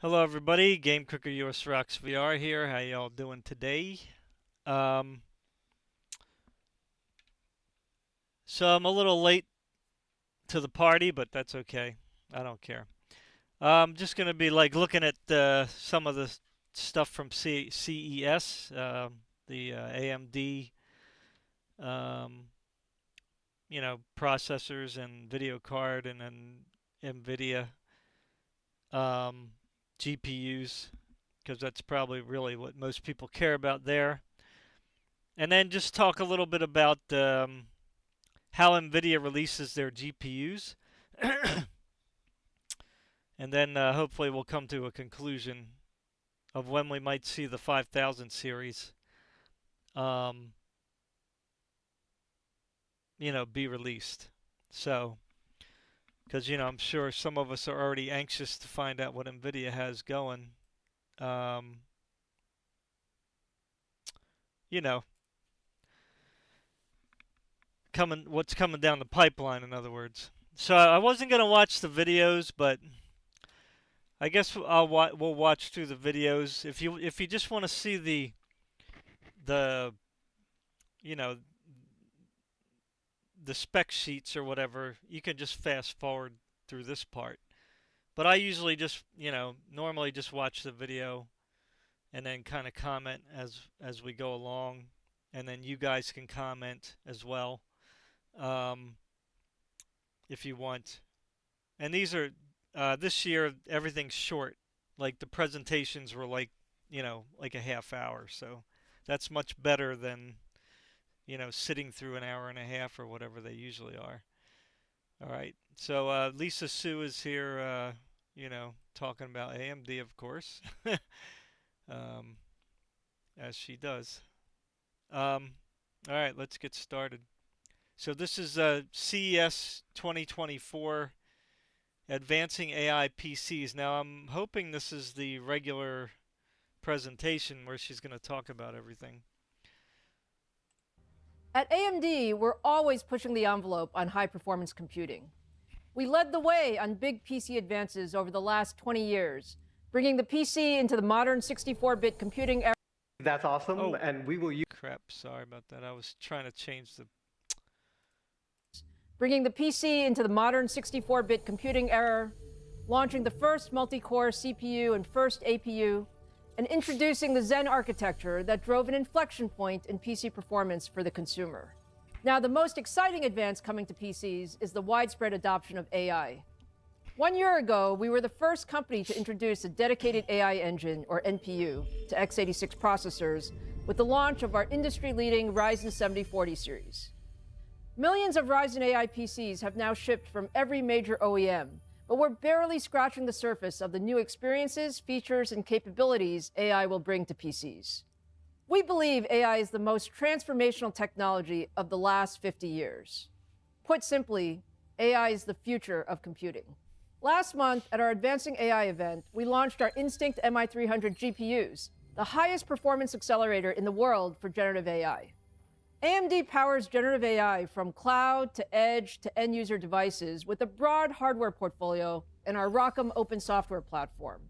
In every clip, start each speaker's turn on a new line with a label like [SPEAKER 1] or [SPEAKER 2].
[SPEAKER 1] Hello everybody, Game Cooker US Rocks VR here. How y'all doing today? Um, so I'm a little late to the party, but that's okay. I don't care. I'm just gonna be like looking at some of the stuff from CES, the AMD, um, processors and video card, and then Nvidia um, GPUs, because that's probably really what most people care about there. And then just talk a little bit about how Nvidia releases their GPUs. And then hopefully we'll come to a conclusion of when we might see the 5000 series, um, be released. So, because, I'm sure some of us are already anxious to find out what Nvidia has going. Um, you know, what's coming down the pipeline, in other words. So I wasn't going to watch the videos, but I guess we'll watch through the videos. If you just want to see the you know the spec sheets or whatever, you can just fast forward through this part. But I usually just normally just watch the video and then kind of comment as we go along, and then you guys can comment as well, um, if you want. And these are this year everything's short. Like the presentations were like a half hour, so that's much better than sitting through an hour and a half or whatever they usually are. All right, so Lisa Sue is here, talking about AMD, of course, um, as she does. Um, all right, let's get started. So this is CES 2024. Advancing AI PCs. Now, I'm hoping this is the regular presentation where she's going to talk about everything.
[SPEAKER 2] At AMD, we're always pushing the envelope on high-performance computing. We led the way on big PC advances over the last 20 years, bringing the PC into the modern 64-bit computing era.
[SPEAKER 3] That's awesome,
[SPEAKER 1] Oh,
[SPEAKER 3] and we will use.
[SPEAKER 1] crap, sorry about that. I was trying to change the...
[SPEAKER 2] Bringing the PC into the modern 64-bit computing era, launching the first multi-core CPU and first APU, and introducing the Zen architecture that drove an inflection point in PC performance for the consumer. Now, the most exciting advance coming to PCs is the widespread adoption of AI. 1 year ago, we were the first company to introduce a dedicated AI engine, or NPU, to x86 processors with the launch of our industry-leading Ryzen 7040 series. Millions of Ryzen AI PCs have now shipped from every major OEM, but we're barely scratching the surface of the new experiences, features, and capabilities AI will bring to PCs. We believe AI is the most transformational technology of the last 50 years. Put simply, AI is the future of computing. Last month, at our Advancing AI event, we launched our Instinct MI300 GPUs, the highest performance accelerator in the world for generative AI. AMD powers generative AI from cloud to edge to end-user devices with a broad hardware portfolio and our ROCm open software platform.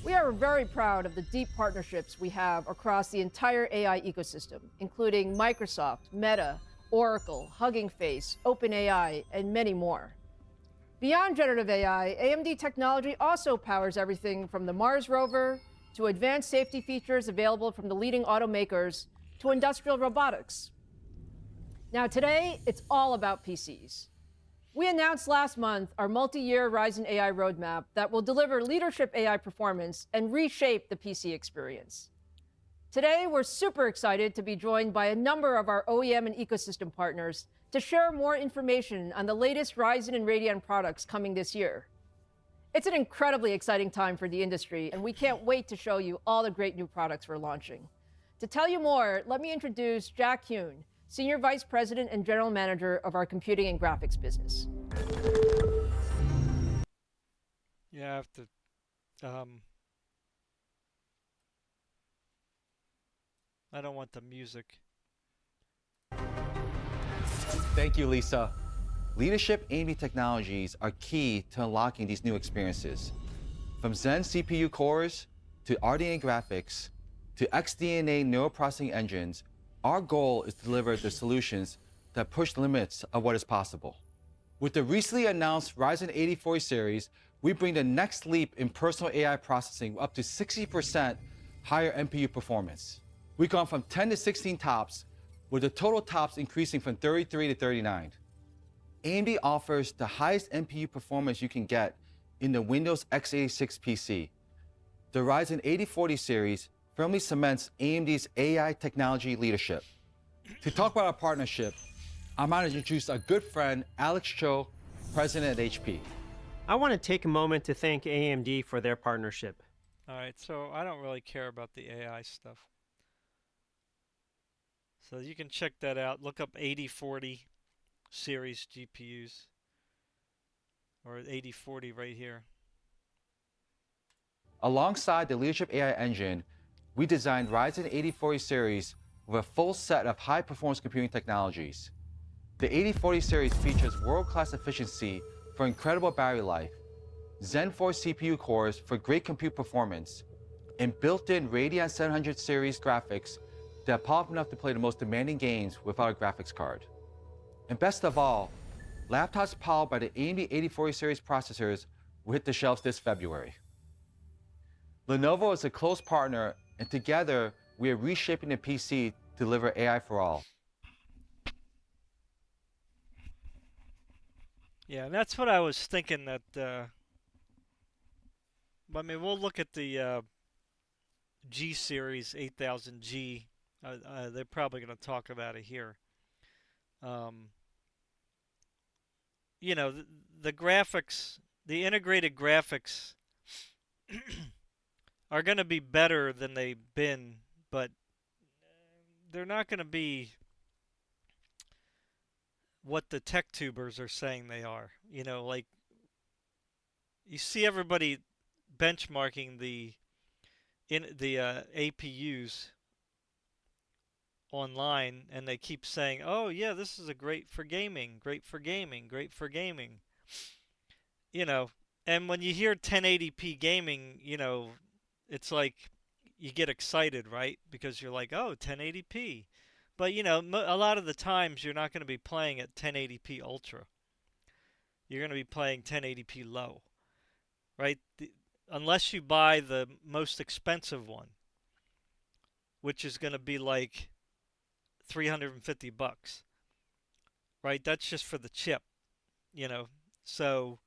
[SPEAKER 2] We are very proud of the deep partnerships we have across the entire AI ecosystem, including Microsoft, Meta, Oracle, Hugging Face, OpenAI, and many more. Beyond generative AI, AMD technology also powers everything from the Mars rover to advanced safety features available from the leading automakers to industrial robotics. Now today, it's all about PCs. We announced last month our multi-year Ryzen AI roadmap that will deliver leadership AI performance and reshape the PC experience. Today, we're super excited to be joined by a number of our OEM and ecosystem partners to share more information on the latest Ryzen and Radeon products coming this year. It's an incredibly exciting time for the industry, and we can't wait to show you all the great new products we're launching. To tell you more, let me introduce Jack Hune, Senior Vice President and General Manager of our Computing and Graphics business.
[SPEAKER 1] Yeah, I have to... I don't want the music.
[SPEAKER 4] Thank you, Lisa. Leadership AMD technologies are key to unlocking these new experiences.
[SPEAKER 3] From Zen CPU cores to RDNA graphics to XDNA neural processing engines, our goal is to deliver the solutions that push the limits of what is possible. With the recently announced Ryzen 8040 series, we bring the next leap in personal AI processing up to 60% higher NPU performance. We've gone from 10 to 16 TOPS, with the total TOPS increasing from 33 to 39. AMD offers the highest NPU performance you can get in the Windows x86 PC. The Ryzen 8040 series firmly cements AMD's AI technology leadership. To talk about our partnership, I'm honored to introduce a good friend, Alex Cho, president at HP.
[SPEAKER 4] I want to take a moment to thank AMD for their partnership.
[SPEAKER 1] All right, so I don't really care about the AI stuff. So you can check that out. Look up 8040 series GPUs or 8040 right here.
[SPEAKER 3] Alongside the leadership AI engine, we designed Ryzen 8040 series with a full set of high-performance computing technologies. The 8040 series features world-class efficiency for incredible battery life, Zen 4 CPU cores for great compute performance, and built-in Radeon 700 series graphics that are powerful enough to play the most demanding games without a graphics card. And best of all, laptops powered by the AMD 8040 series processors will hit the shelves this February. Lenovo is a close partner, and together we are reshaping the PC to deliver AI for all.
[SPEAKER 1] Yeah, and that's what I was thinking that, I mean, we'll look at the G series 8000G. They're probably going to talk about it here. You know, the graphics, the integrated graphics are going to be better than they've been, but they're not going to be what the tech tubers are saying they are. You know, like you see everybody benchmarking the APUs online, and they keep saying, "Oh yeah, this is a great for gaming, great for gaming, great for gaming." You know, and when you hear 1080p gaming, you know, it's like you get excited, right? Because you're like, "Oh, 1080p." But you know, a lot of the times you're not going to be playing at 1080p ultra. You're going to be playing 1080p low, right? Unless you buy the most expensive one, which is going to be like 350 bucks, right? That's just for the chip, you know. So,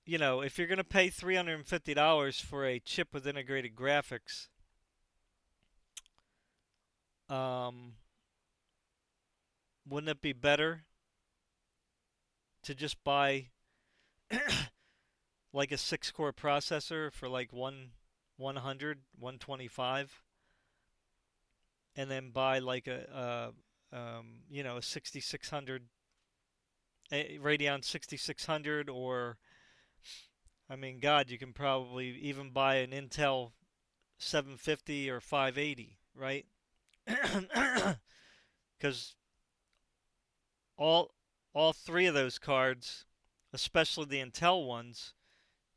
[SPEAKER 1] you know, if you're going to pay $350 for a chip with integrated graphics, wouldn't it be better to just buy like a 6-core processor for like 100, 125, and then buy like you know, a 6600, a Radeon 6600, or I mean, God, you can probably even buy an Intel 750 or 580, right? Because all three of those cards, especially the Intel ones,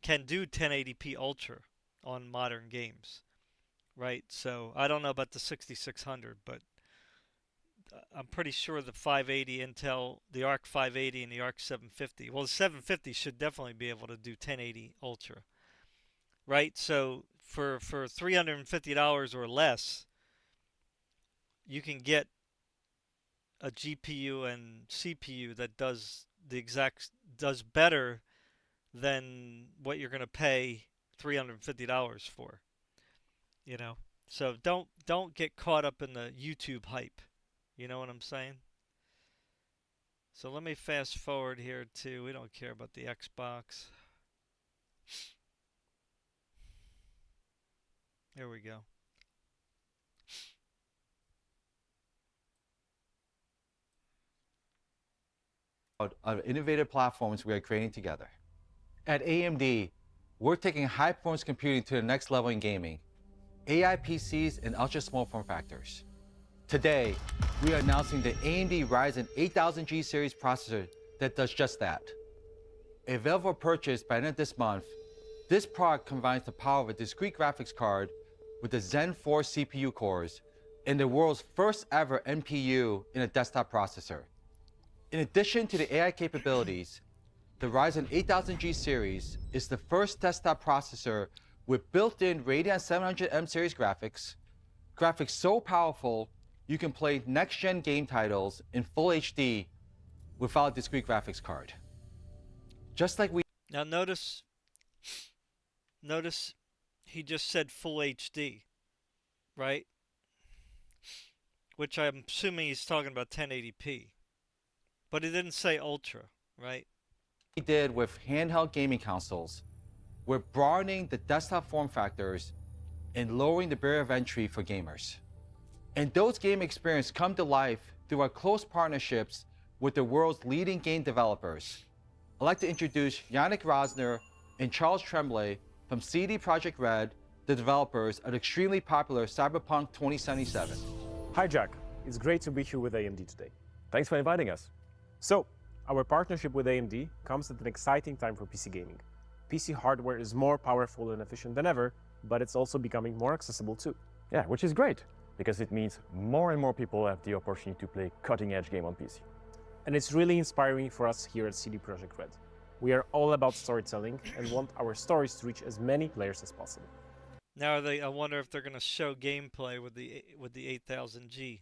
[SPEAKER 1] can do 1080p ultra on modern games, right? So I don't know about the 6600, but I'm pretty sure the 580 Intel, the Arc 580 and the Arc 750. Well, the 750 should definitely be able to do 1080 ultra, right? So for $350 or less, you can get a GPU and CPU that does better than what you're going to pay $350 for, you know. So don't get caught up in the YouTube hype. You know what I'm saying? So let me fast forward here too. We don't care about the Xbox. There we go.
[SPEAKER 3] Of innovative platforms we are creating together. At AMD, we're taking high-performance computing to the next level in gaming, AI PCs and ultra-small form factors. Today, we are announcing the AMD Ryzen 8000G series processor that does just that. Available for purchase by the end of this month, This product combines the power of a discrete graphics card with the Zen 4 CPU cores and the world's first ever NPU in a desktop processor. In addition to the AI capabilities, the Ryzen 8000G series is the first desktop processor with built-in Radeon 700M series graphics so powerful you can play next-gen game titles in full HD without a discrete graphics card. Just like we
[SPEAKER 1] Now notice he just said full HD, right? Which I'm assuming he's talking about 1080p. But he didn't say ultra, right?
[SPEAKER 3] did with handheld gaming consoles, we're broadening the desktop form factors and lowering the barrier of entry for gamers. And those game experiences come to life through our close partnerships with the world's leading game developers. I'd like to introduce Yannick Rosner and Charles Tremblay from CD Projekt Red, the developers of the extremely popular Cyberpunk 2077.
[SPEAKER 5] Hi Jack, it's great to be here with AMD today. Thanks for inviting us. So, our partnership with AMD comes at an exciting time for PC gaming. PC hardware is more powerful and efficient than ever, but it's also becoming more accessible too.
[SPEAKER 6] Yeah, which is great, because it means more and more people have the opportunity to play cutting-edge game on PC.
[SPEAKER 5] And it's really inspiring for us here at CD Projekt Red. We are all about storytelling and want our stories to reach as many players as possible.
[SPEAKER 1] Now I wonder if they're going to show gameplay with the 8000G.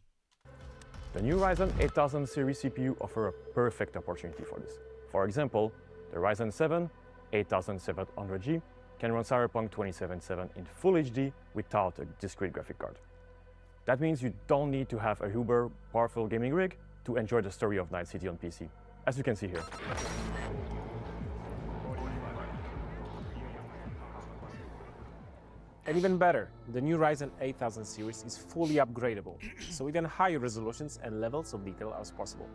[SPEAKER 6] The new Ryzen 8000 series CPU offer a perfect opportunity for this. For example, the Ryzen 7 8700G can run Cyberpunk 2077 in full HD without a discrete graphic card. That means you don't need to have a uber powerful gaming rig to enjoy the story of Night City on PC, as you can see here.
[SPEAKER 5] And even better, the new Ryzen 8000 series is fully upgradable, so even higher resolutions and levels of detail as possible.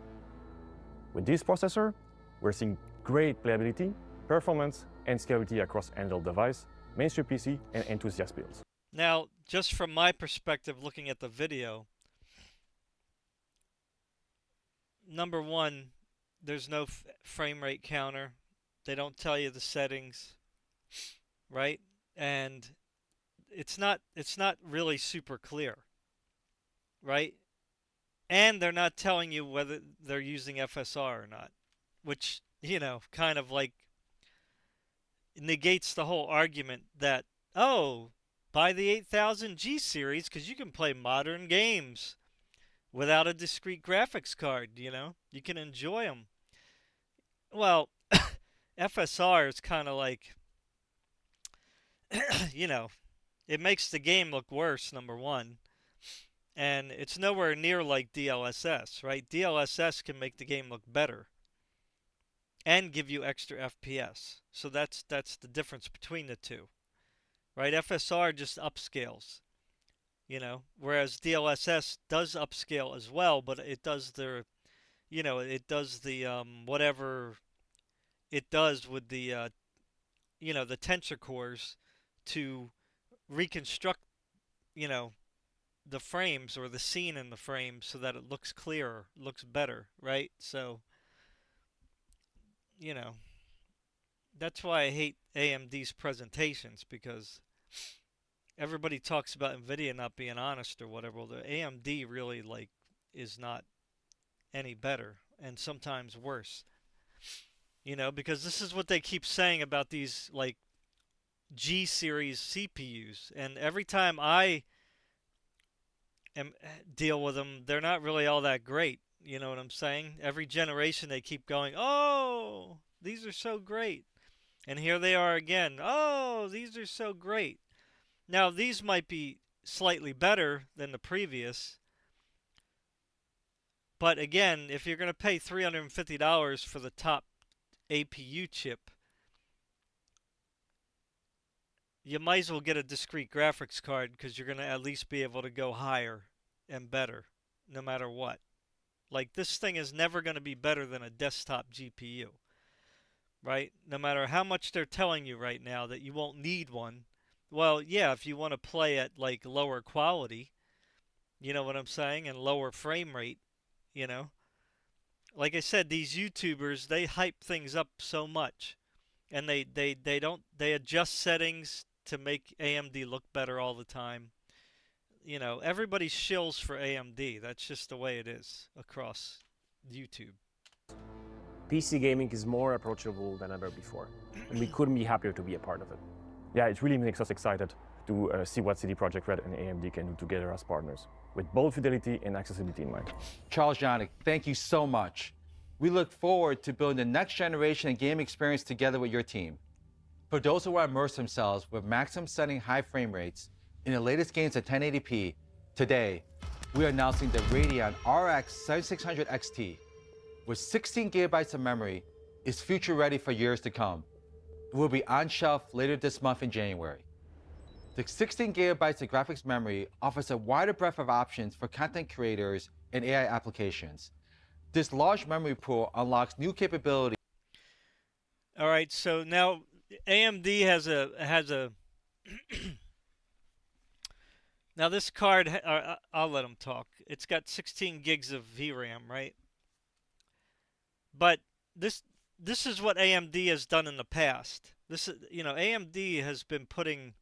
[SPEAKER 6] With this processor, we're seeing great playability, performance, and scalability across handheld device, mainstream PC, and enthusiast builds.
[SPEAKER 1] Now, just from my perspective looking at the video, number one, there's no frame rate counter. They don't tell you the settings, right? And it's not really super clear, right? And they're not telling you whether they're using FSR or not, which, kind of like negates the whole argument that, oh, buy the 8000G series because you can play modern games without a discrete graphics card, You can enjoy them. Well, FSR is kind of like, it makes the game look worse, number one. And it's nowhere near like DLSS, right? DLSS can make the game look better and give you extra FPS. So that's the difference between the two, right? FSR just upscales, whereas DLSS does upscale as well, but it does it does the whatever it does with the the tensor cores to reconstruct the frames or the scene in the frame so that it looks clearer, looks better, right? So that's why I hate AMD's presentations, because everybody talks about Nvidia not being honest or whatever. Well, the AMD really is not any better, and sometimes worse. Because this is what they keep saying about these G series CPUs, and every time I deal with them, they're not really all that great. You know what I'm saying? Every generation they keep going, oh, these are so great. And here they are again. Oh, these are so great. Now, these might be slightly better than the previous. But again, if you're going to pay $350 for the top APU chip, you might as well get a discrete graphics card, because you're going to at least be able to go higher and better no matter what. This thing is never going to be better than a desktop GPU, right? No matter how much they're telling you right now that you won't need one. Well, yeah, if you want to play at lower quality, you know what I'm saying, and lower frame rate, Like I said, these YouTubers, they hype things up so much. and they adjust settings to make AMD look better all the time. You know, everybody shills for AMD. That's just the way it is across YouTube.
[SPEAKER 5] PC gaming is more approachable than ever before, and we couldn't be happier to be a part of it.
[SPEAKER 6] Yeah, it really makes us excited to see what CD Projekt Red and AMD can do together as partners, with both fidelity and accessibility in mind.
[SPEAKER 3] Charles Janik, thank you so much. We look forward to building the next generation of game experience together with your team. For those who want to immerse themselves with maximum setting high frame rates in the latest games at 1080p, today we are announcing the Radeon RX 7600 XT with 16 gigabytes of memory is future ready for years to come. It will be on shelf later this month in January. The 16 gigabytes of graphics memory offers a wider breadth of options for content creators and AI applications. This large memory pool unlocks new capabilities.
[SPEAKER 1] All right, so now AMD has a now this card, I'll let them talk. It's got 16 gigs of VRAM, right? But this is what AMD has done in the past. This is, you know, AMD has been putting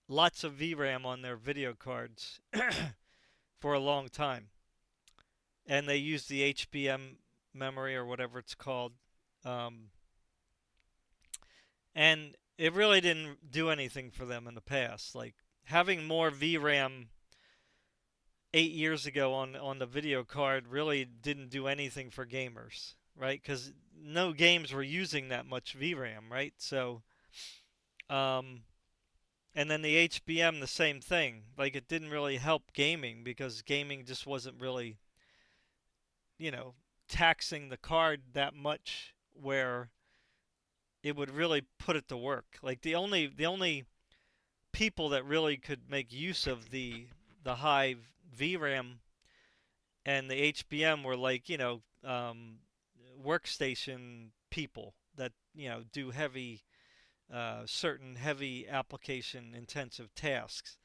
[SPEAKER 1] lots of VRAM on their video cards for a long time. And they use the HBM memory or whatever it's called. And it really didn't do anything for them in the past. Like having more VRAM 8 years ago on the video card really didn't do anything for gamers, right? Because no games were using that much VRAM, right? So, and then the HBM, the same thing. Like it didn't really help gaming because gaming just wasn't really, you know, taxing the card that much where it would really put it to work. Like the only people that really could make use of the high VRAM and the HBM were like, you know, workstation people that, you know, do heavy certain heavy application intensive tasks.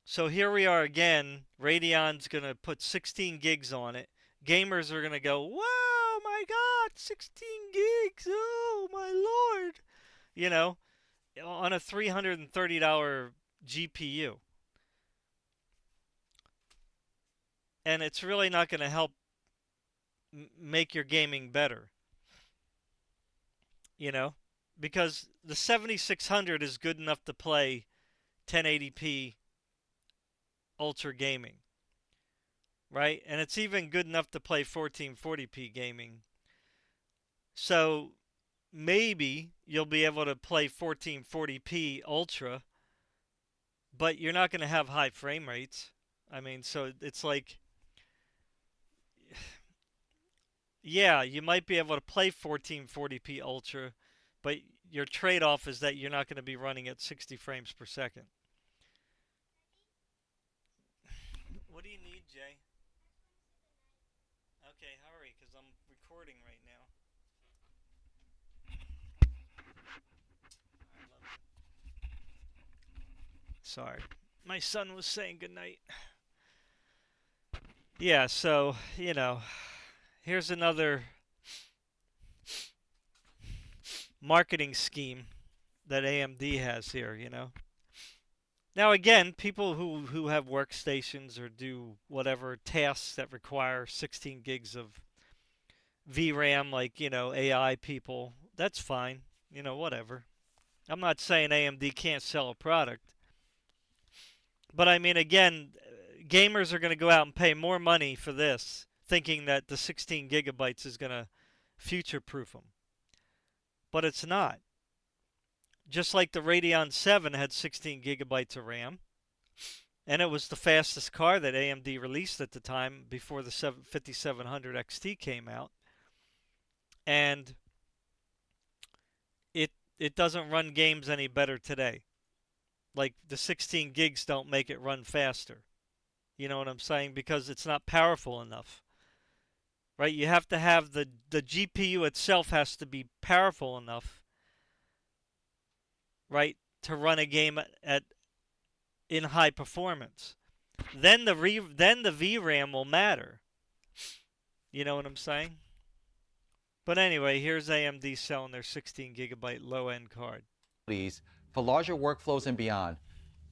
[SPEAKER 1] So here we are again. Radeon's going to put 16 gigs on it. Gamers are going to go, whoa, my God, 16 gigs. Oh, my Lord. You know, on a $330 GPU. And it's really not going to help make your gaming better. You know, because the 7600 is good enough to play 1080p ultra gaming, right? And it's even good enough to play 1440p gaming. So maybe you'll be able to play 1440p ultra, but you're not going to have high frame rates. I mean, so it's like, yeah, you might be able to play 1440p ultra, but your trade-off is that you're not going to be running at 60 frames per second. What do you need, Jay? Okay, hurry, because I'm recording right now. I love it. Sorry. My son was saying goodnight. Yeah, so, you know, here's another marketing scheme that AMD has here, you know. Now again, people who have workstations or do whatever tasks that require 16 gigs of VRAM, like, you know, AI people, that's fine, you know, whatever. I'm not saying AMD can't sell a product. But I mean, again, gamers are going to go out and pay more money for this, thinking that the 16 gigabytes is going to future-proof them. But it's not. Just like the Radeon 7 had 16 gigabytes of RAM, and it was the fastest car that AMD released at the time before the 5700 XT came out. And it doesn't run games any better today. Like, the 16 gigs don't make it run faster. You know what I'm saying? Because it's not powerful enough. Right? You have to have the GPU itself has to be powerful enough, right, to run a game in high performance. Then the VRAM will matter. You know what I'm saying? But anyway, here's AMD selling their 16 gigabyte low-end card.
[SPEAKER 3] For larger workflows and beyond,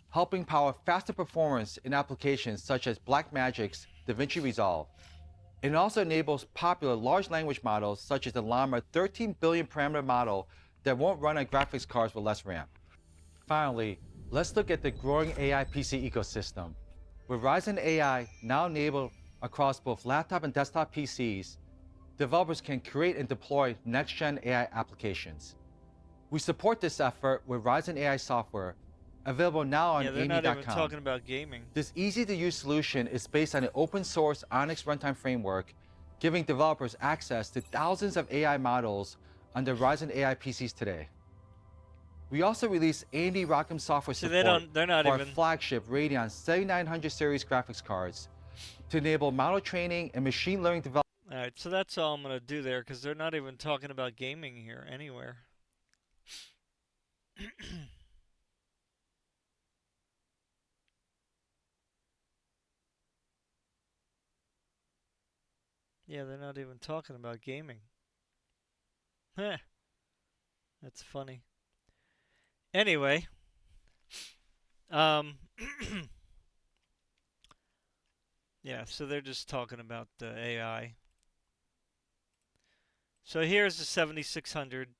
[SPEAKER 3] helping power faster performance in applications such as Blackmagic's DaVinci Resolve. It also enables popular large language models such as the Llama 13 billion parameter model that won't run on graphics cards with less RAM. Finally, let's look at the growing AI PC ecosystem. With Ryzen AI now enabled across both laptop and desktop PCs, developers can create and deploy next-gen AI applications. We support this effort with Ryzen AI software, available now on
[SPEAKER 1] Yeah, they're
[SPEAKER 3] AMD.com.
[SPEAKER 1] not even talking about gaming.
[SPEAKER 3] This easy-to-use solution is based on an open-source Onyx runtime framework, giving developers access to thousands of AI models on the Ryzen AI PCs today. We also released AMD ROCm software support
[SPEAKER 1] they're not
[SPEAKER 3] for our
[SPEAKER 1] even
[SPEAKER 3] flagship Radeon 7900 series graphics cards to enable model training and machine learning development.
[SPEAKER 1] All right, so that's all I'm going to do there because they're not even talking about gaming here anywhere. Yeah, they're not even talking about gaming. Heh. That's funny. Anyway, yeah, so they're just talking about the AI. So here's the 7600.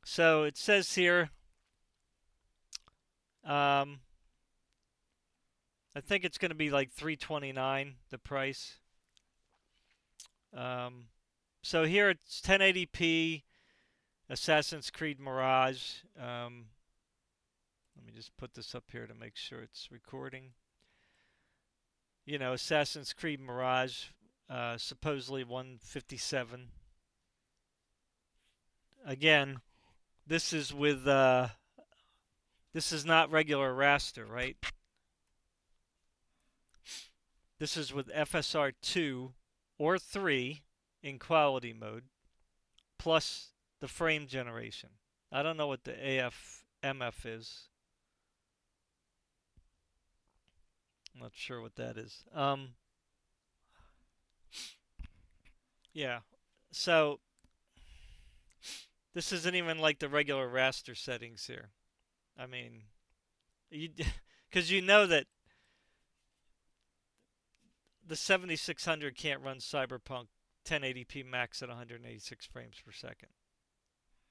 [SPEAKER 1] So it says here, I think it's going to be like $329 the price. So here it's 1080p, Assassin's Creed Mirage. Let me just put this up here to make sure it's recording. You know, Assassin's Creed Mirage, supposedly 157. Again, this is with this is not regular raster, right? This is with FSR 2 or 3 in quality mode, plus the frame generation. I don't know what the AF/MF is. I'm not sure what that is. Yeah. So this isn't even like the regular raster settings here. I mean, because you know that the 7600 can't run Cyberpunk 1080p max at 186 frames per second.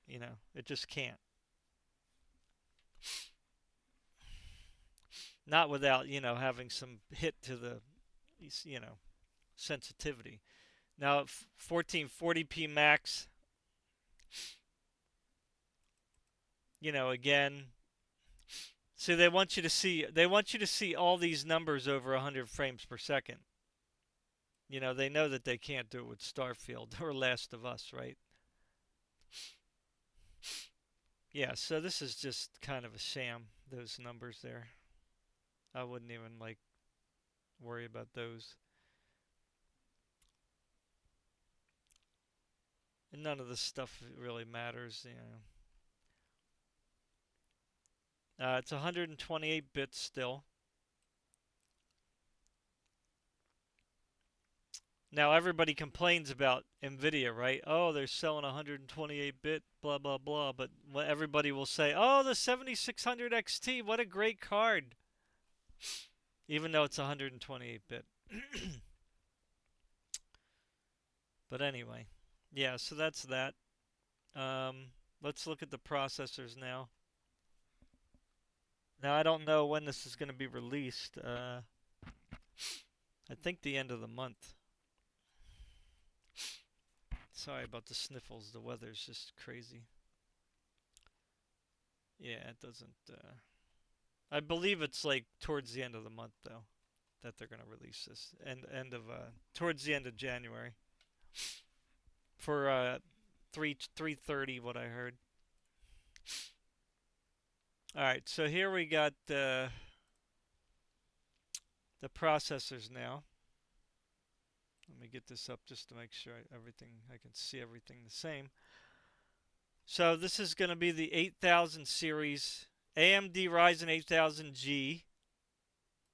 [SPEAKER 1] You know, it just can't. Not without, you know, having some hit to the, you know, sensitivity. Now, 1440p max, you know, again, see, they want you to see all these numbers over 100 frames per second. You know, they know that they can't do it with Starfield or Last of Us, right? Yeah, so this is just kind of a sham, those numbers there. I wouldn't even, like, worry about those. And none of this stuff really matters, you know. It's 128 bits still. Now everybody complains about Nvidia, right? Oh, they're selling 128-bit, blah blah blah. But everybody will say, "Oh, the 7600 XT, what a great card," even though it's 128-bit. But anyway, yeah. So that's that. Let's look at the processors now. Now I don't know when this is going to be released. I think the end of the month. Sorry about the sniffles. The weather's just crazy. Yeah, it doesn't. I believe it's like towards the end of the month though that they're gonna release this, towards the end of January for 3:30. What I heard. All right, so here we got the processors now. Let me get this up just to make sure I can see everything the same. So this is going to be the 8000 series AMD Ryzen 8000G,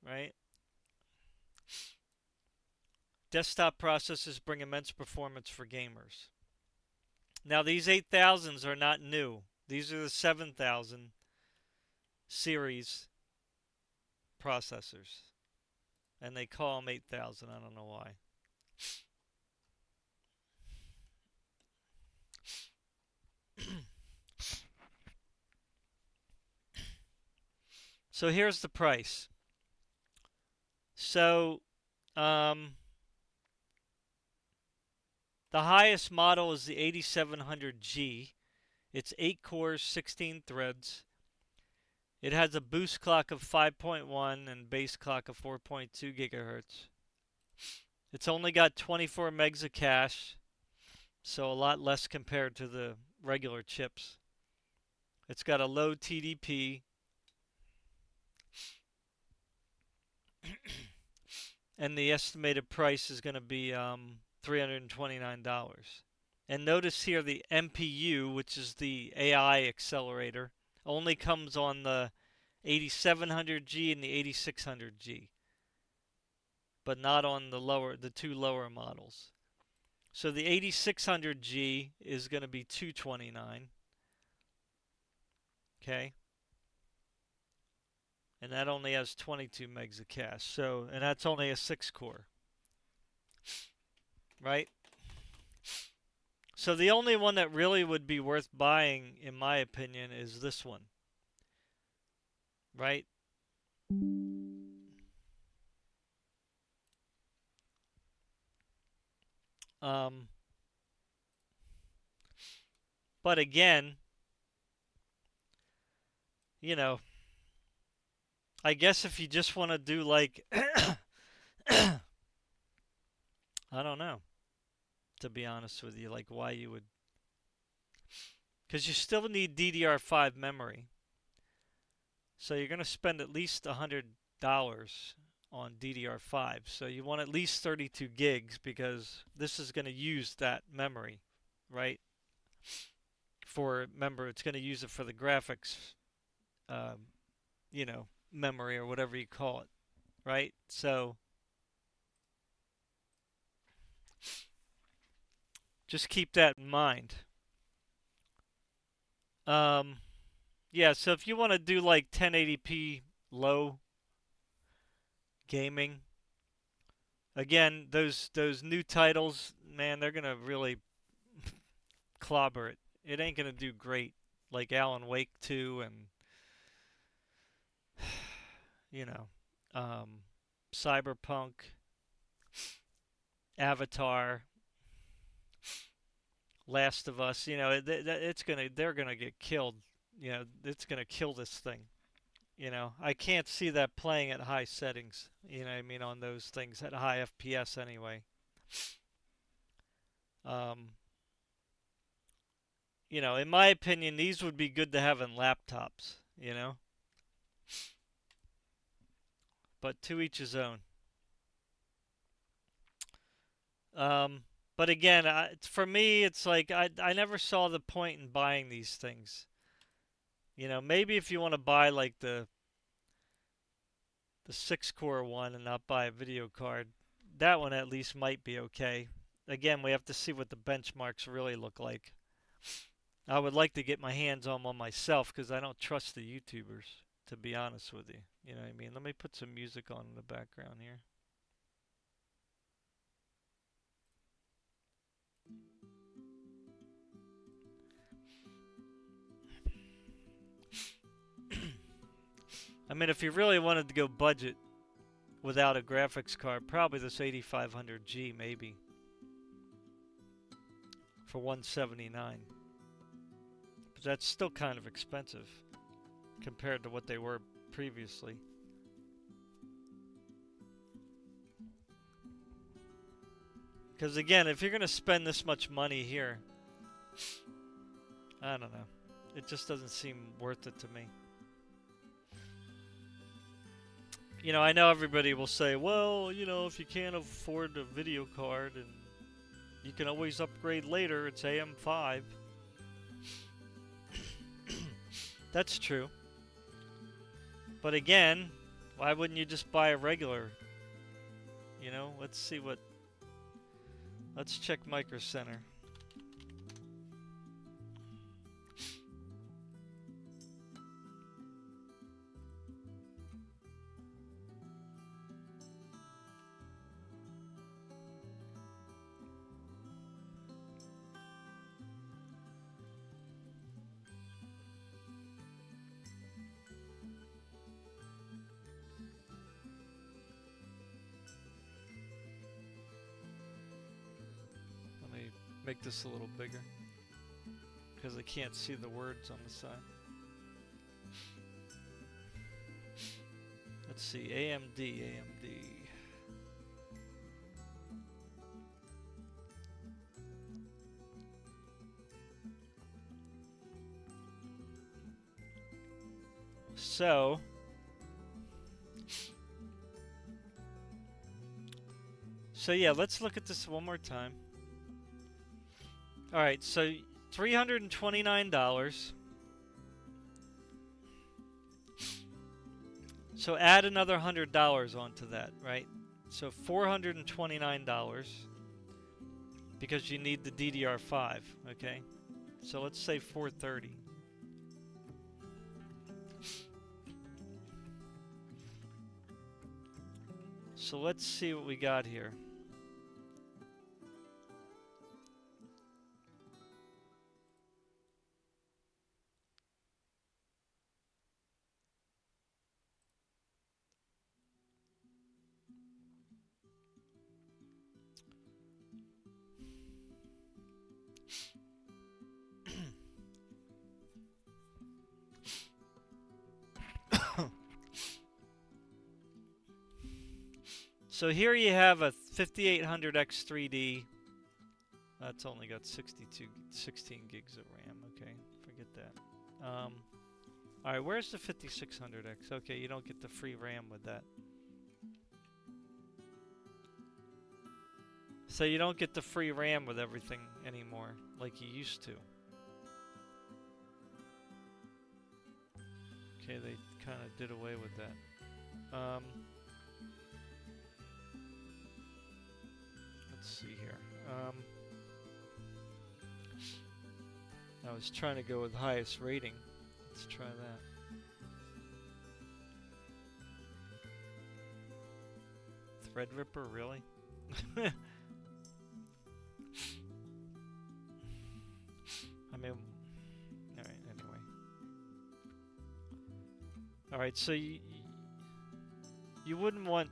[SPEAKER 1] right? Desktop processors bring immense performance for gamers. Now these 8000s are not new. These are the 7000 series processors. And they call them 8000. I don't know why. So here's the price. So the highest model is the 8700G. It's 8 cores, 16 threads. It has a boost clock of 5.1 and base clock of 4.2 gigahertz. It's only got 24 megs of cache, so a lot less compared to the regular chips. It's got a low TDP. And the estimated price is going to be $329. And notice here the MPU, which is the AI accelerator, only comes on the 8700G and the 8600G, but not on the two lower models. So the 8600G is going to be $229. Okay. And that only has 22 megs of cache. So, and that's only a 6 core. Right? So the only one that really would be worth buying, in my opinion, is this one. Right? But again, you know, I guess if you just want to do like, I don't know, to be honest with you, like why you would, because you still need DDR5 memory. So you're going to spend at least $100 on DDR5. So you want at least 32 gigs because this is going to use that memory, right? Remember, it's going to use it for the graphics, you know, memory or whatever you call it, right? So just keep that in mind. Yeah, so if you want to do like 1080p low gaming, again, those new titles, man, they're gonna really clobber it. It ain't gonna do great, like Alan Wake 2 and you know, Cyberpunk, Avatar, Last of Us. You know, they're gonna get killed. You know, it's gonna kill this thing. You know, I can't see that playing at high settings. You know what I mean, on those things at high FPS anyway. You know, in my opinion, these would be good to have in laptops, you know? But to each his own. But again, for me, it's like I never saw the point in buying these things. You know, maybe if you want to buy like the 6-core one and not buy a video card, that one at least might be okay. Again, we have to see what the benchmarks really look like. I would like to get my hands on one myself because I don't trust the YouTubers, to be honest with you. You know what I mean? Let me put some music on in the background here. I mean, if you really wanted to go budget without a graphics card, probably this 8500G maybe for $179. But that's still kind of expensive compared to what they were previously. Because again, if you're going to spend this much money here, I don't know. It just doesn't seem worth it to me. You know, I know everybody will say, well, you know, if you can't afford a video card and you can always upgrade later, it's AM5. That's true. But again, why wouldn't you just buy a regular? You know, let's see what Let's check Micro Center. Make this a little bigger because I can't see the words on the side. Let's see, AMD. So yeah, let's look at this one more time. All right, so $329. So add another $100 onto that, right? So $429 because you need the DDR5, okay? So let's say $430. So let's see what we got here. So here you have a 5800X 3D. That's only got 16 gigs of RAM. Okay, forget that. All right, where's the 5600X? Okay, you don't get the free RAM with that. So you don't get the free RAM with everything anymore, like you used to. Okay, they kind of did away with that. Let's see here. I was trying to go with highest rating. Let's try that. Threadripper, really? I mean, alright, anyway. Alright, so you wouldn't want,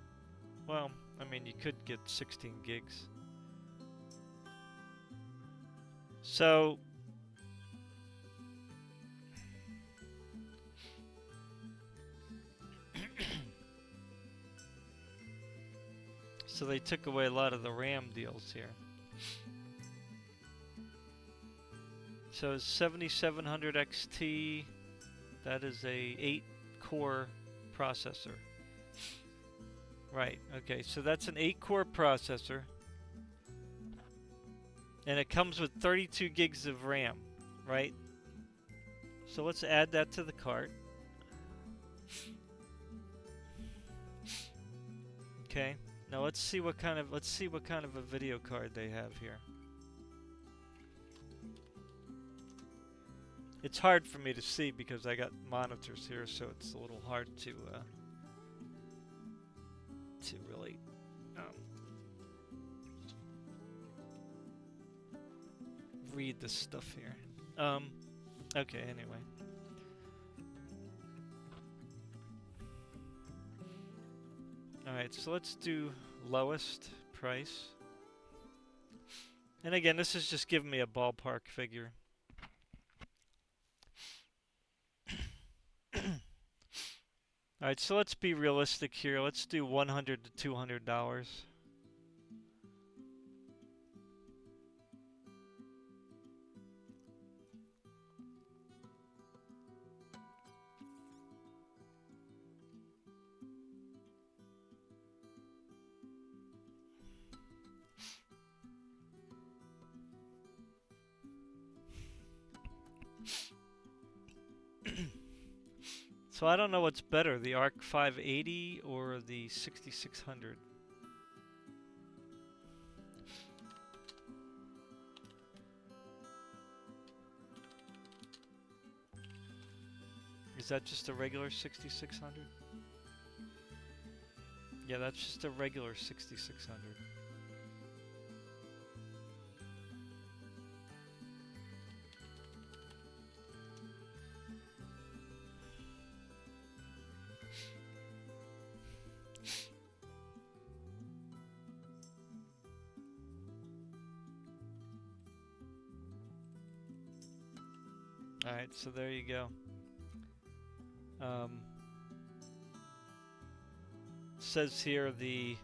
[SPEAKER 1] well, I mean, you could get 16 gigs. So so they took away a lot of the RAM deals here. So 7700 XT, that is a 8-core processor. Right, okay, so that's an 8-core processor. And it comes with 32 gigs of RAM, right? So let's add that to the cart. Okay. Now let's see what kind of a video card they have here. It's hard for me to see because I got monitors here, so it's a little hard to really read this stuff here. Okay, anyway. Alright, so let's do lowest price. And again, this is just giving me a ballpark figure. Alright, so let's be realistic here. Let's do $100 to $200. So I don't know what's better, the ARC 580 or the 6600. Is that just a regular 6600? Yeah, that's just a regular 6600. Alright, so there you go. Says here the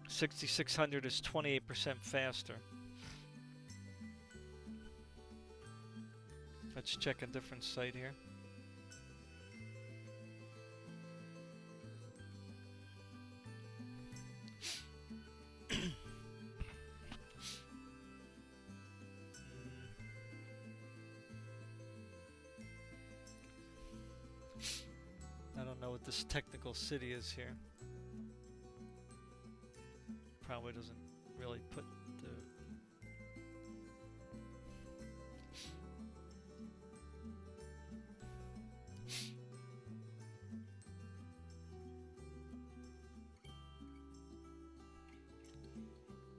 [SPEAKER 1] 6600 is 28% faster. Let's check a different site here. I don't know what this technical city is here. Probably doesn't really put the...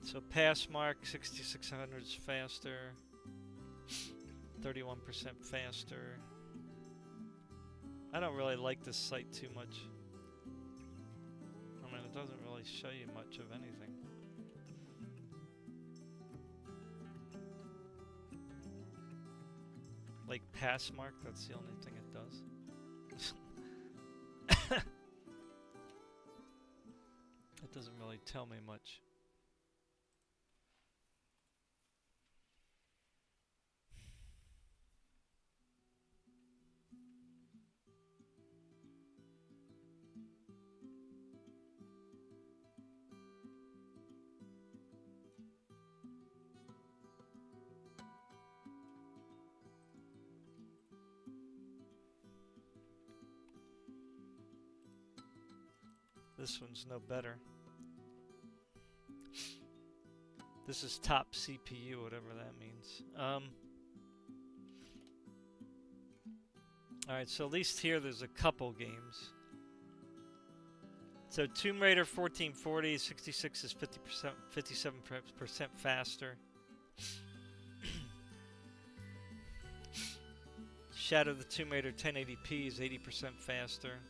[SPEAKER 1] So pass mark 6600 is faster, 31% faster. I don't really like this site too much. I mean, it doesn't really show you much of anything. Like pass mark, that's the only thing it does. It doesn't really tell me much. This one's no better. This is top CPU, whatever that means. Alright, so at least here there's a couple games. So Tomb Raider 1440, 66 is 57% faster. Shadow of the Tomb Raider 1080p is 80% faster.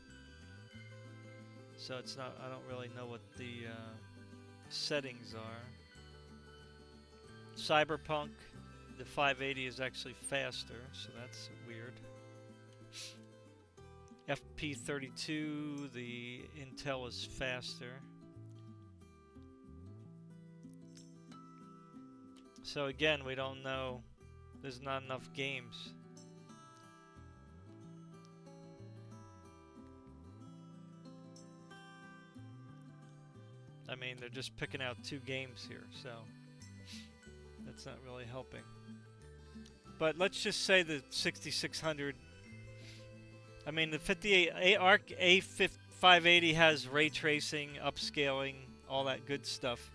[SPEAKER 1] So it's not, I don't really know what the settings are. Cyberpunk, the 580 is actually faster, so that's weird. FP32, the Intel is faster. So again, we don't know, there's not enough games. I mean, they're just picking out 2 games here, so that's not really helping. But let's just say the 6600, I mean, the 58 ARC A580 has ray tracing, upscaling, all that good stuff.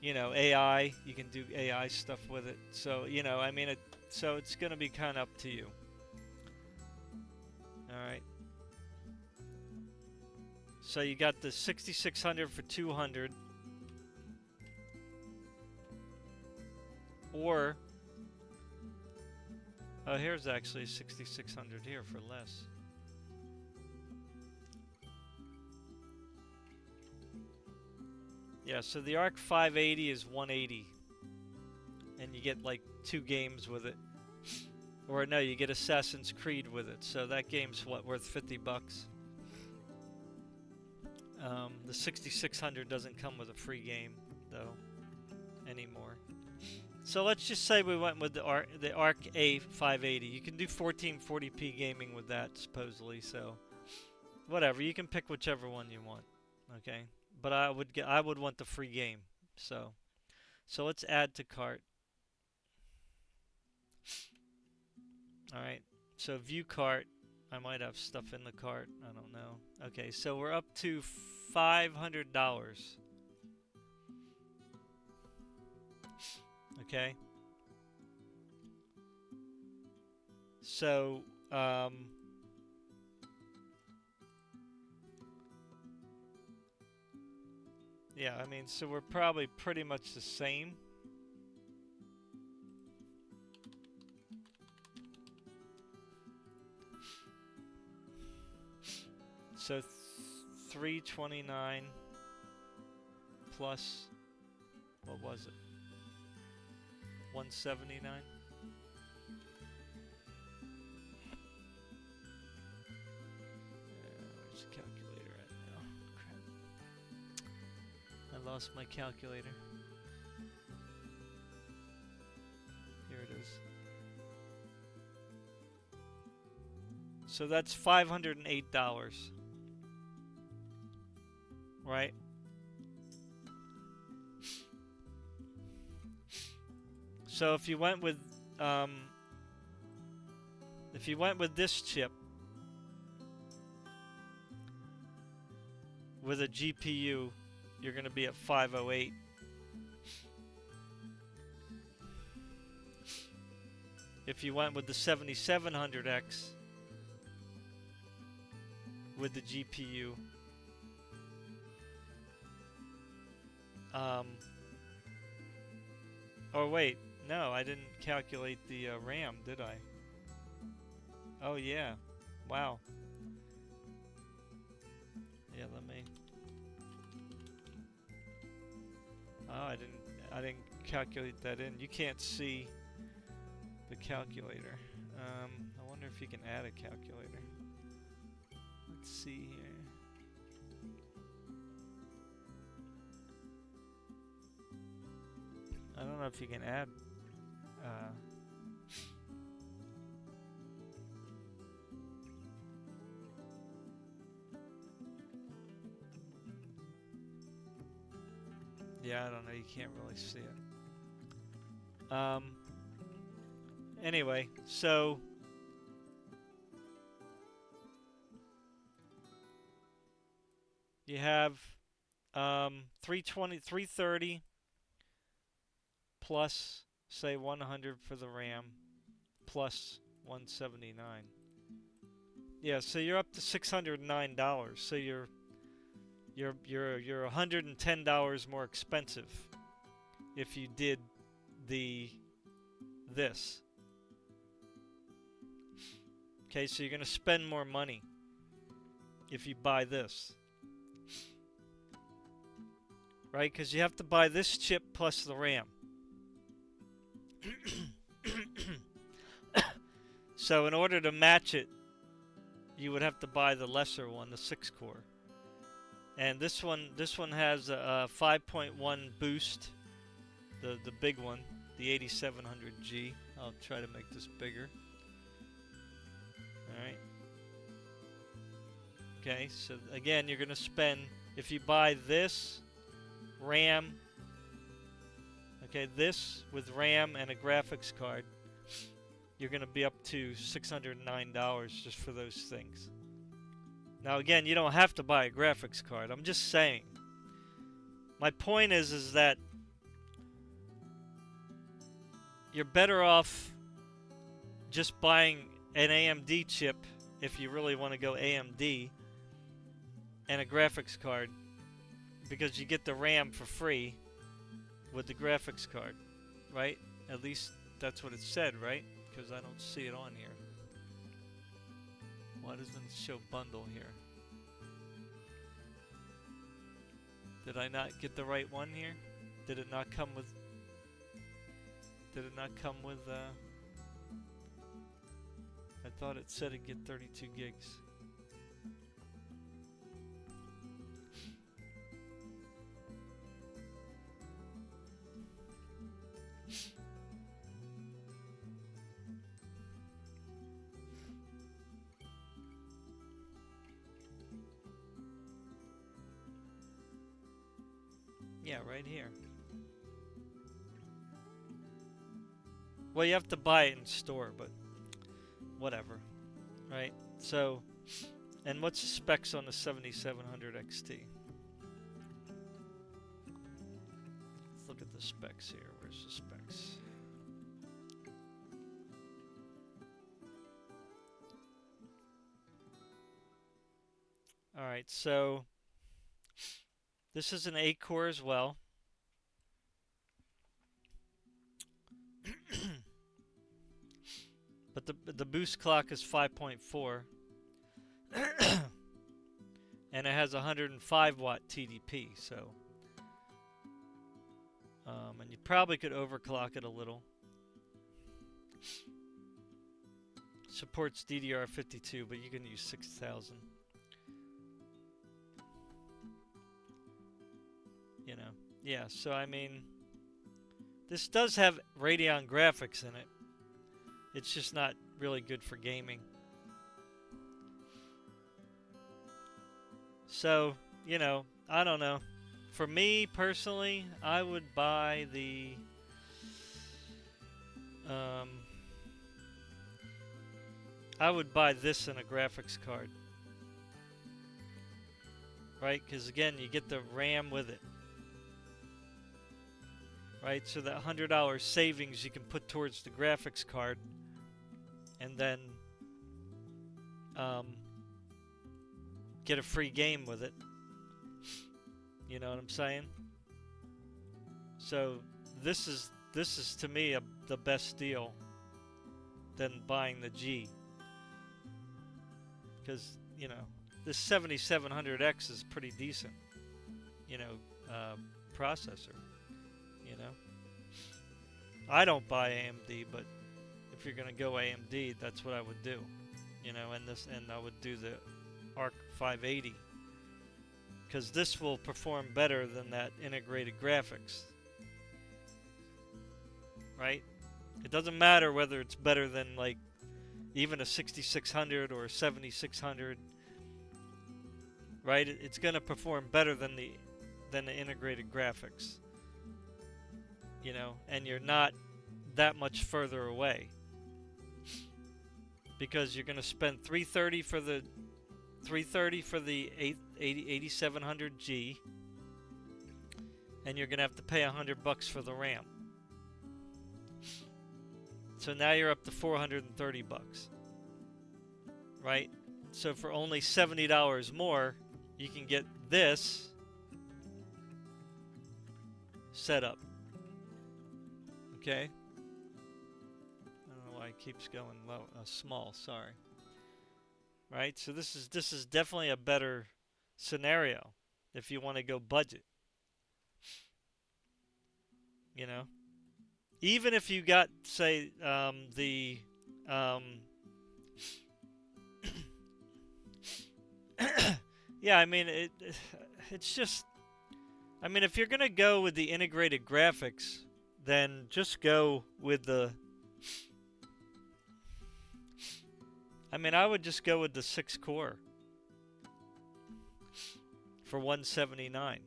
[SPEAKER 1] You know, AI, you can do AI stuff with it. So, you know, I mean, so it's going to be kind of up to you. All right. So you got the 6600 for 200, or oh, here's actually 6600 here for less. Yeah, so the ARC 580 is 180, and you get like 2 games with it. Or no, you get Assassin's Creed with it. So that game's what, worth 50 bucks. The 6600 doesn't come with a free game, though, anymore. So let's just say we went with the ARC A580. You can do 1440p gaming with that, supposedly. So, whatever. You can pick whichever one you want. Okay, but I would want the free game. So let's add to cart. All right. So view cart. I might have stuff in the cart. I don't know. Okay, so we're up to $500. Okay. So, yeah, I mean, so we're probably pretty much the same. So 329 plus, what was it? 179? Where's the calculator at now? Crap. I lost my calculator. Here it is. So that's $508. Right? So if you went with this chip with a GPU, you're going to be at 508. If you went with the 7700X with the GPU, or wait, no, I didn't calculate the RAM, did I? Oh yeah, wow. Yeah, let me. Oh, I didn't calculate that in. You can't see the calculator. I wonder if you can add a calculator. Let's see here. I don't know if you can add. Yeah, I don't know. You can't really see it. Anyway, so you have 330 plus, say, 100 for the RAM plus 179. Yeah, so you're up to $609. So you're $110 more expensive if you did this. Okay, so you're going to spend more money if you buy this. Right? Because you have to buy this chip plus the RAM. So in order to match it, you would have to buy the lesser one, the 6-core. And this one has a 5.1 boost, the big one, the 8700G. I'll try to make this bigger. All right. Okay, so again, you're going to spend, if you buy this RAM, okay, this with RAM and a graphics card, you're going to be up to $609 just for those things. Now again, you don't have to buy a graphics card. I'm just saying. My point is that you're better off just buying an AMD chip if you really want to go AMD and a graphics card, because you get the RAM for free with the graphics card, right? At least that's what it said, right? Because I don't see it on here. Why doesn't it show bundle here? Did I not get the right one here? Did it not come with... I thought it said it'd get 32 gigs. Yeah, right here. Well, you have to buy it in store, but whatever, right? So, and what's the specs on the 7700 XT? Let's look at the specs here. Where's the specs? Alright, so this is an 8 core as well. But the boost clock is 5.4. And it has 105 watt TDP, so and you probably could overclock it a little. Supports DDR52, but you can use 6000. You know, yeah, so I mean, this does have Radeon graphics in it. It's just not really good for gaming. So, you know, I don't know. For me personally, I would buy the I would buy this in a graphics card. Right? Because again, you get the RAM with it. Right? So that $100 savings you can put towards the graphics card, and then get a free game with it. You know what I'm saying? So this is to me the best deal than buying the G. Because, you know, this 7700X is pretty decent, you know, processor. You know, I don't buy AMD, but if you're gonna go AMD, that's what I would do. You know, and I would do the Arc 580, because this will perform better than that integrated graphics. Right? It doesn't matter whether it's better than like even a 6600 or a 7600. Right? It's gonna perform better than the integrated graphics. You know, and you're not that much further away, because you're going to spend $330 for the 8700G, and you're going to have to pay $100 for the RAM. So now you're up to $430, right? So for only $70 more, you can get this set up. Okay. I don't know why it keeps going low, small. Sorry. Right. So this is definitely a better scenario if you want to go budget. You know, even if you got, say, the yeah. I mean, it's just. I mean, if you're gonna go with the integrated graphics, then just go with the... I mean, I would just go with the 6 core for $179.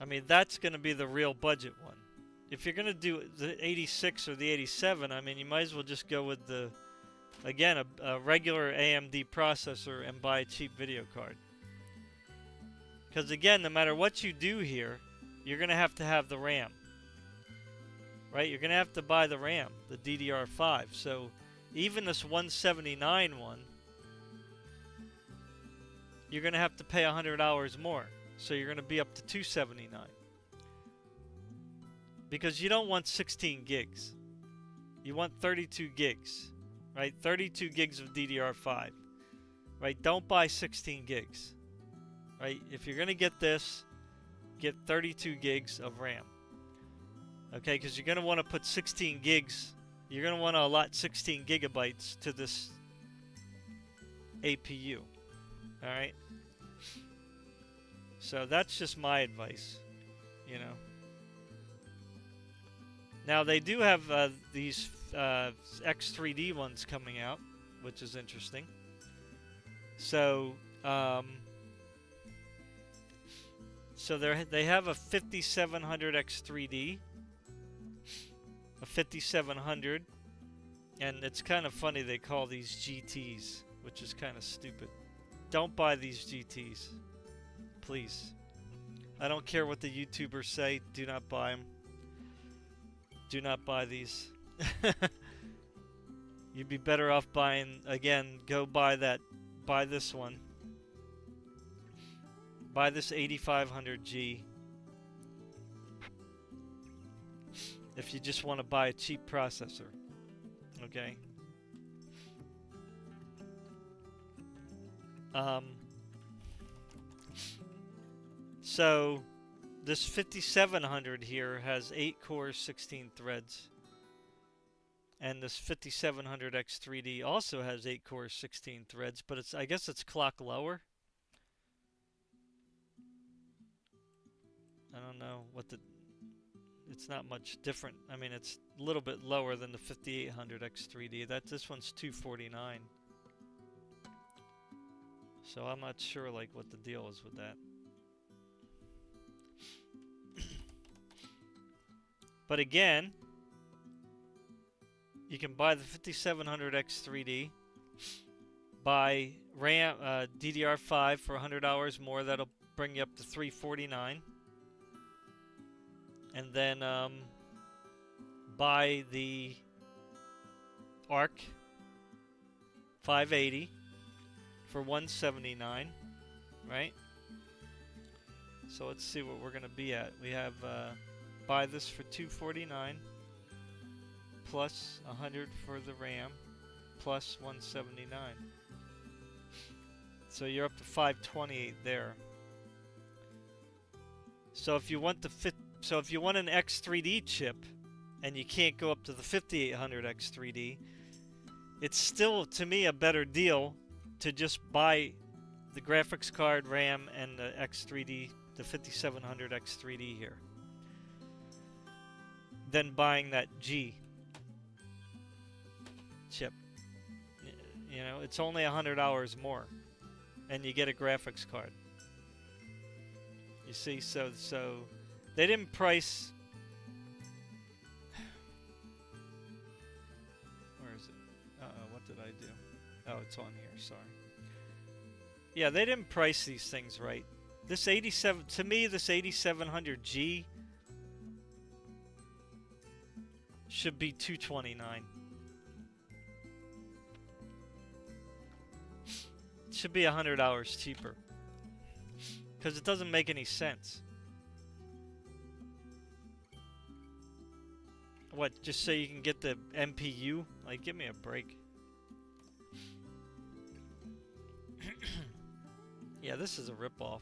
[SPEAKER 1] I mean, that's going to be the real budget one. If you're going to do the 86 or the 87, I mean, you might as well just go with the, again, a regular AMD processor and buy a cheap video card. Because again, no matter what you do here, you're going to have the RAM. Right? You're going to have to buy the RAM, the DDR5. So even this 179 one, you're going to have to pay $100 more. So you're going to be up to $279. Because you don't want 16 gigs. You want 32 gigs. Right? 32 gigs of DDR5. Right? Don't buy 16 gigs. Right? If you're going to get this, get 32 gigs of RAM. Okay, because you're going to want to put 16 gigs. You're going to want to allot 16 gigabytes to this APU. Alright? So that's just my advice. You know. Now they do have these X3D ones coming out, which is interesting. So, they have a 5700 X3D, a 5700, and it's kind of funny they call these GTs, which is kind of stupid. Don't buy these GTs, please. I don't care what the YouTubers say. Do not buy them. Do not buy these. you'd be better off buying, again, buy this one. Buy this 8500G. If you just want to buy a cheap processor. Okay? So this 5700 here has 8 cores, 16 threads. And this 5700X3D also has 8 cores, 16 threads, but I guess it's clock lower. I don't know it's not much different. I mean, it's a little bit lower than the 5800X3D. This one's 249. So I'm not sure like what the deal is with that. But again, you can buy the 5700X3D, buy RAM, DDR5 for $100 more. That'll bring you up to 349. And then buy the ARC 580 for $179, right? So let's see what we're going to be at. We have buy this for $249 plus 100 for the RAM plus 179. So you're up to 528 there. So if you want if you want an X3D chip and you can't go up to the 5800 X3D, it's still, to me, a better deal to just buy the graphics card, RAM, and the X3D, the 5700 X3D here, than buying that G chip. You know, it's only $100 more, and you get a graphics card. You see, so they didn't price. Where is it? What did I do? Oh, it's on here. Sorry. Yeah, they didn't price these things right. This 87, to me, this 8700G should be $229. It should be $100 cheaper. Because it doesn't make any sense. What, just so you can get the MPU? Like, give me a break. Yeah, this is a ripoff.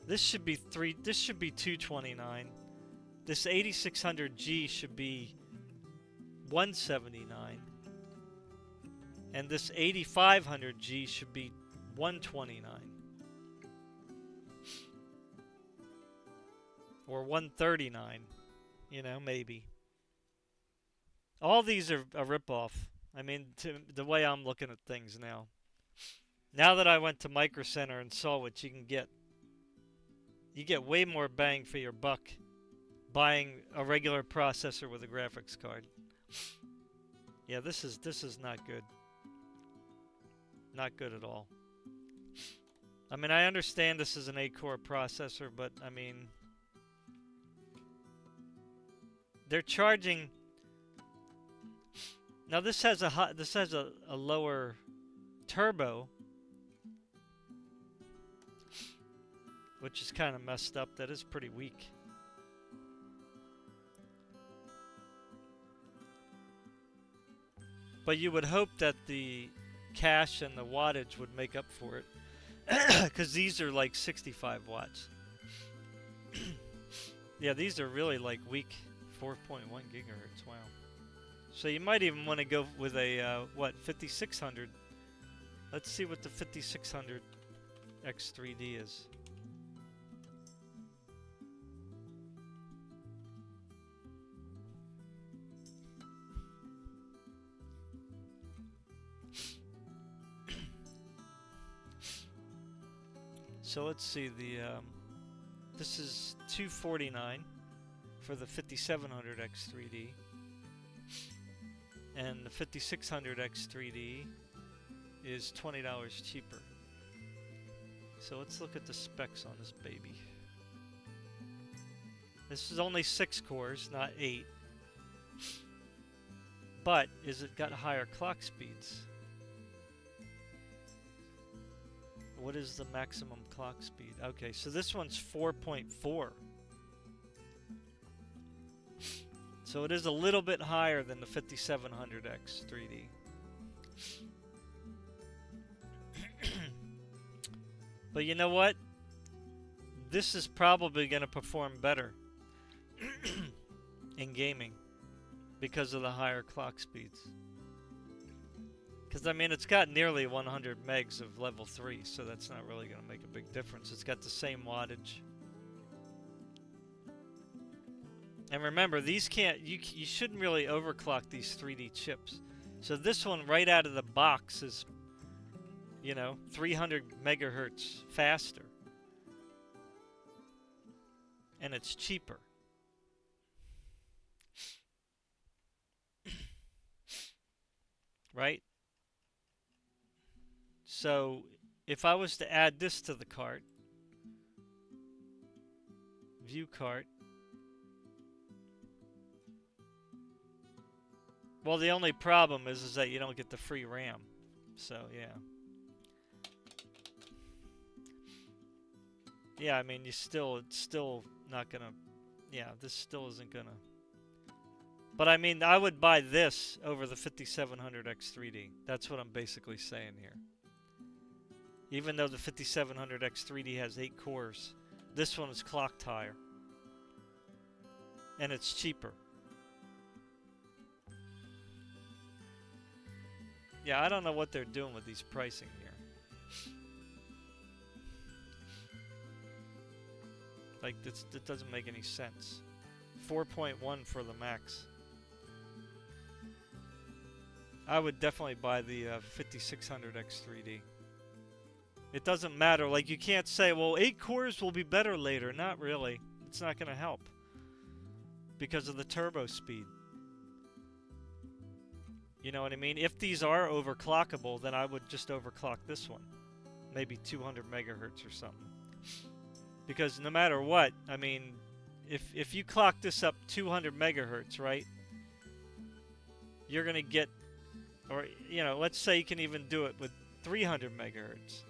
[SPEAKER 1] This should be $229. This 8600G should be $179. And this 8500G should be $129. Or $139. You know, maybe. All these are a ripoff. I mean, the way I'm looking at things now. Now that I went to Micro Center and saw what you can get, you get way more bang for your buck buying a regular processor with a graphics card. Yeah, this is not good. Not good at all. I mean, I understand this is an 8-core processor, but I mean, they're charging. Now this has a lower turbo, which is kind of messed up. That is pretty weak. But you would hope that the cache and the wattage would make up for it, because these are like 65 watts. Yeah, these are really like weak 4.1 gigahertz. Wow. So you might even want to go with a 5600. Let's see what the 5600 X3D is. So let's see, this is $249 for the 5700 X3D, and the 5600 X3D is $20 cheaper. So let's look at the specs on this baby. This is only 6 cores, not 8. But is it got higher clock speeds? What is the maximum clock speed? Okay, so this one's 4.4. So it is a little bit higher than the 5700X 3D. But you know what? This is probably going to perform better in gaming because of the higher clock speeds. Because, I mean, it's got nearly 100 megs of level 3, so that's not really going to make a big difference. It's got the same wattage. And remember, these can't, you shouldn't really overclock these 3D chips. So this one right out of the box is, you know, 300 megahertz faster. And it's cheaper. Right? So if I was to add this to the cart, view cart, well, the only problem is that you don't get the free RAM. So, yeah. Yeah, I mean, it's still not gonna, yeah, this still isn't gonna. But I mean, I would buy this over the 5700X 3D. That's what I'm basically saying here. Even though the 5700X 3D has 8 cores, this one is clocked higher. And it's cheaper. Yeah, I don't know what they're doing with these pricing here. Like, it doesn't make any sense. 4.1 for the max. I would definitely buy the 5600X 3D. It doesn't matter. Like, you can't say, well, 8 cores will be better later. Not really. It's not going to help. Because of the turbo speed. You know what I mean? If these are overclockable, then I would just overclock this one. Maybe 200 megahertz or something. Because no matter what, I mean, if you clock this up 200 megahertz, right? You're going to get, or, you know, let's say you can even do it with 300 megahertz.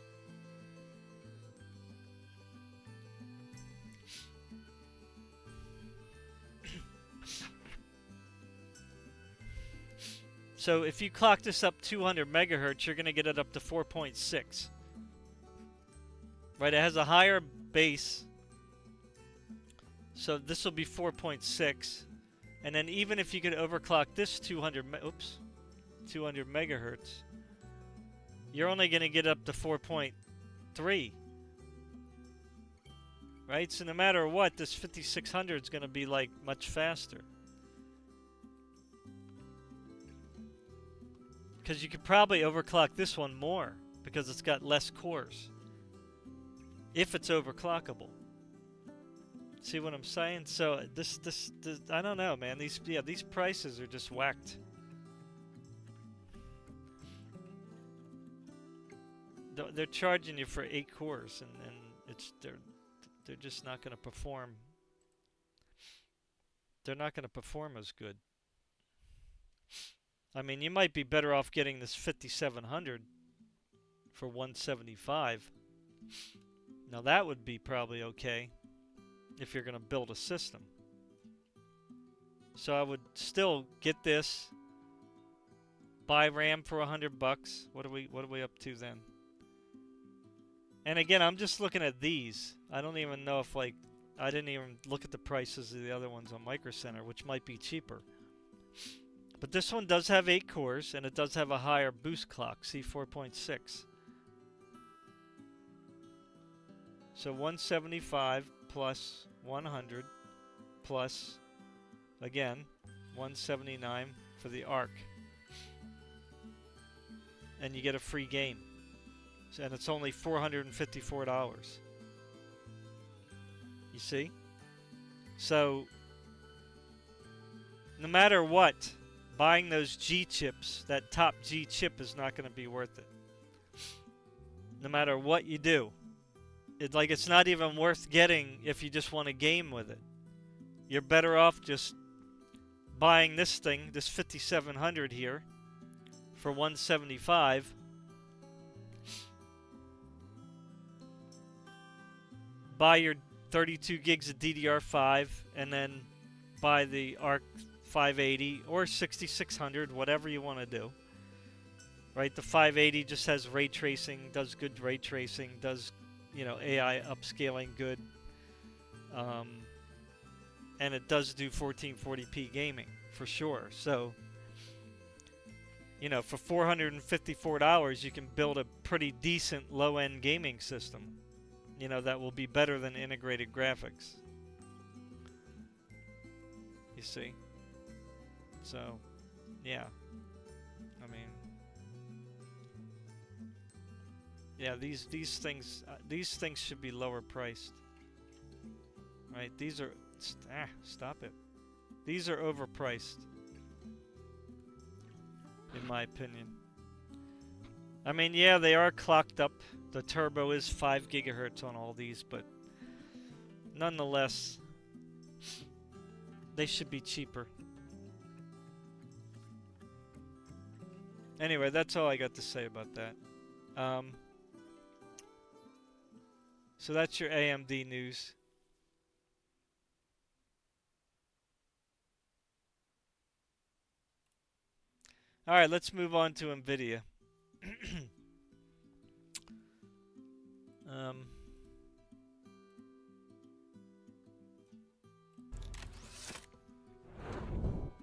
[SPEAKER 1] So if you clock this up 200 megahertz, you're going to get it up to 4.6. Right, it has a higher base. So this will be 4.6. And then even if you could overclock this 200 megahertz, you're only going to get up to 4.3. Right? So no matter what, this 5600 is going to be like much faster. Because you could probably overclock this one more because it's got less cores. If it's overclockable. See what I'm saying? So this I don't know, man. These prices are just whacked. They're charging you for 8 cores, and they're just not going to perform. They're not going to perform as good. I mean, you might be better off getting this 5700 for 175. Now that would be probably okay if you're going to build a system. So I would still get this, buy RAM for $100. What are we up to then? And again, I'm just looking at these. I don't even know if, like, I didn't even look at the prices of the other ones on Micro Center, which might be cheaper. But this one does have 8 cores, and it does have a higher boost clock, C4.6. So 175 plus 100 plus, again, 179 for the ARC. And you get a free game. And it's only $454. You see? So, no matter what, buying those G chips, that top G chip is not going to be worth it. No matter what you do. It's not even worth getting if you just want a game with it. You're better off just buying this thing, this 5700 here, for 175. Buy your 32 gigs of DDR5 and then buy the ARC 580 or 6600, whatever you want to do. Right, the 580 just has ray tracing, does good ray tracing, does, you know, AI upscaling good, and it does do 1440p gaming for sure. So, you know, for $454, you can build a pretty decent low-end gaming system, you know, that will be better than integrated graphics. You see? So, yeah. I mean, yeah, these things should be lower priced. Right? These are stop it. These are overpriced, in my opinion. I mean, yeah, they are clocked up. The turbo is 5 gigahertz on all these, but nonetheless, they should be cheaper. Anyway, that's all I got to say about that. So that's your AMD news. All right, let's move on to Nvidia.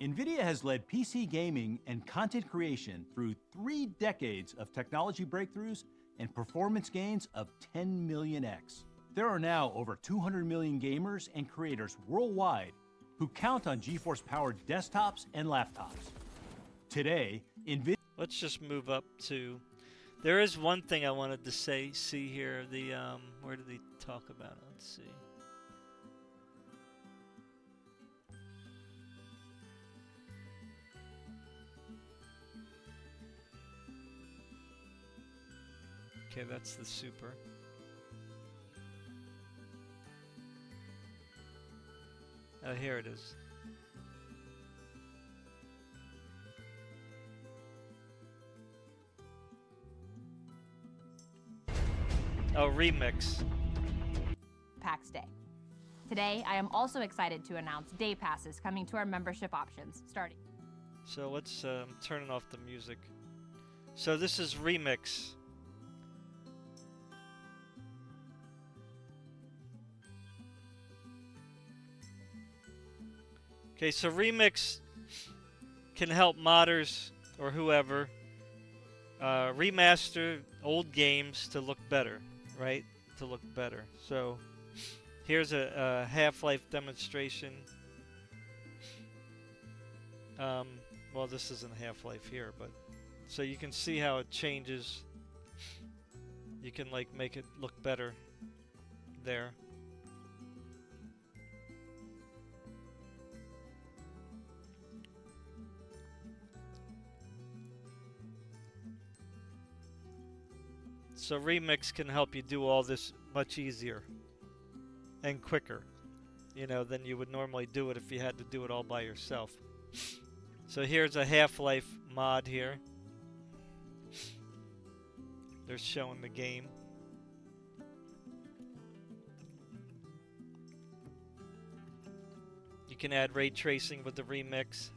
[SPEAKER 7] Nvidia has led PC gaming and content creation through 3 decades of technology breakthroughs and performance gains of 10 million x. There are now over 200 million gamers and creators worldwide who count on GeForce-powered desktops and laptops. Today, Nvidia...
[SPEAKER 1] Let's just move up to... There is one thing I wanted to see here. The, where did he talk about it? Let's see. Okay, that's the super. Oh, here it is. Oh, remix.
[SPEAKER 8] PAX Day. Today, I am also excited to announce day passes coming to our membership options starting.
[SPEAKER 1] So let's turn off the music. So this is remix. Okay, so remix can help modders or whoever remaster old games to look better, right? To look better. So here's a Half-Life demonstration. Well, this isn't Half-Life here, but so you can see how it changes. You can like make it look better there. So Remix can help you do all this much easier and quicker, you know, than you would normally do it if you had to do it all by yourself. So here's a Half-Life mod here. They're showing the game. You can add ray tracing with the Remix.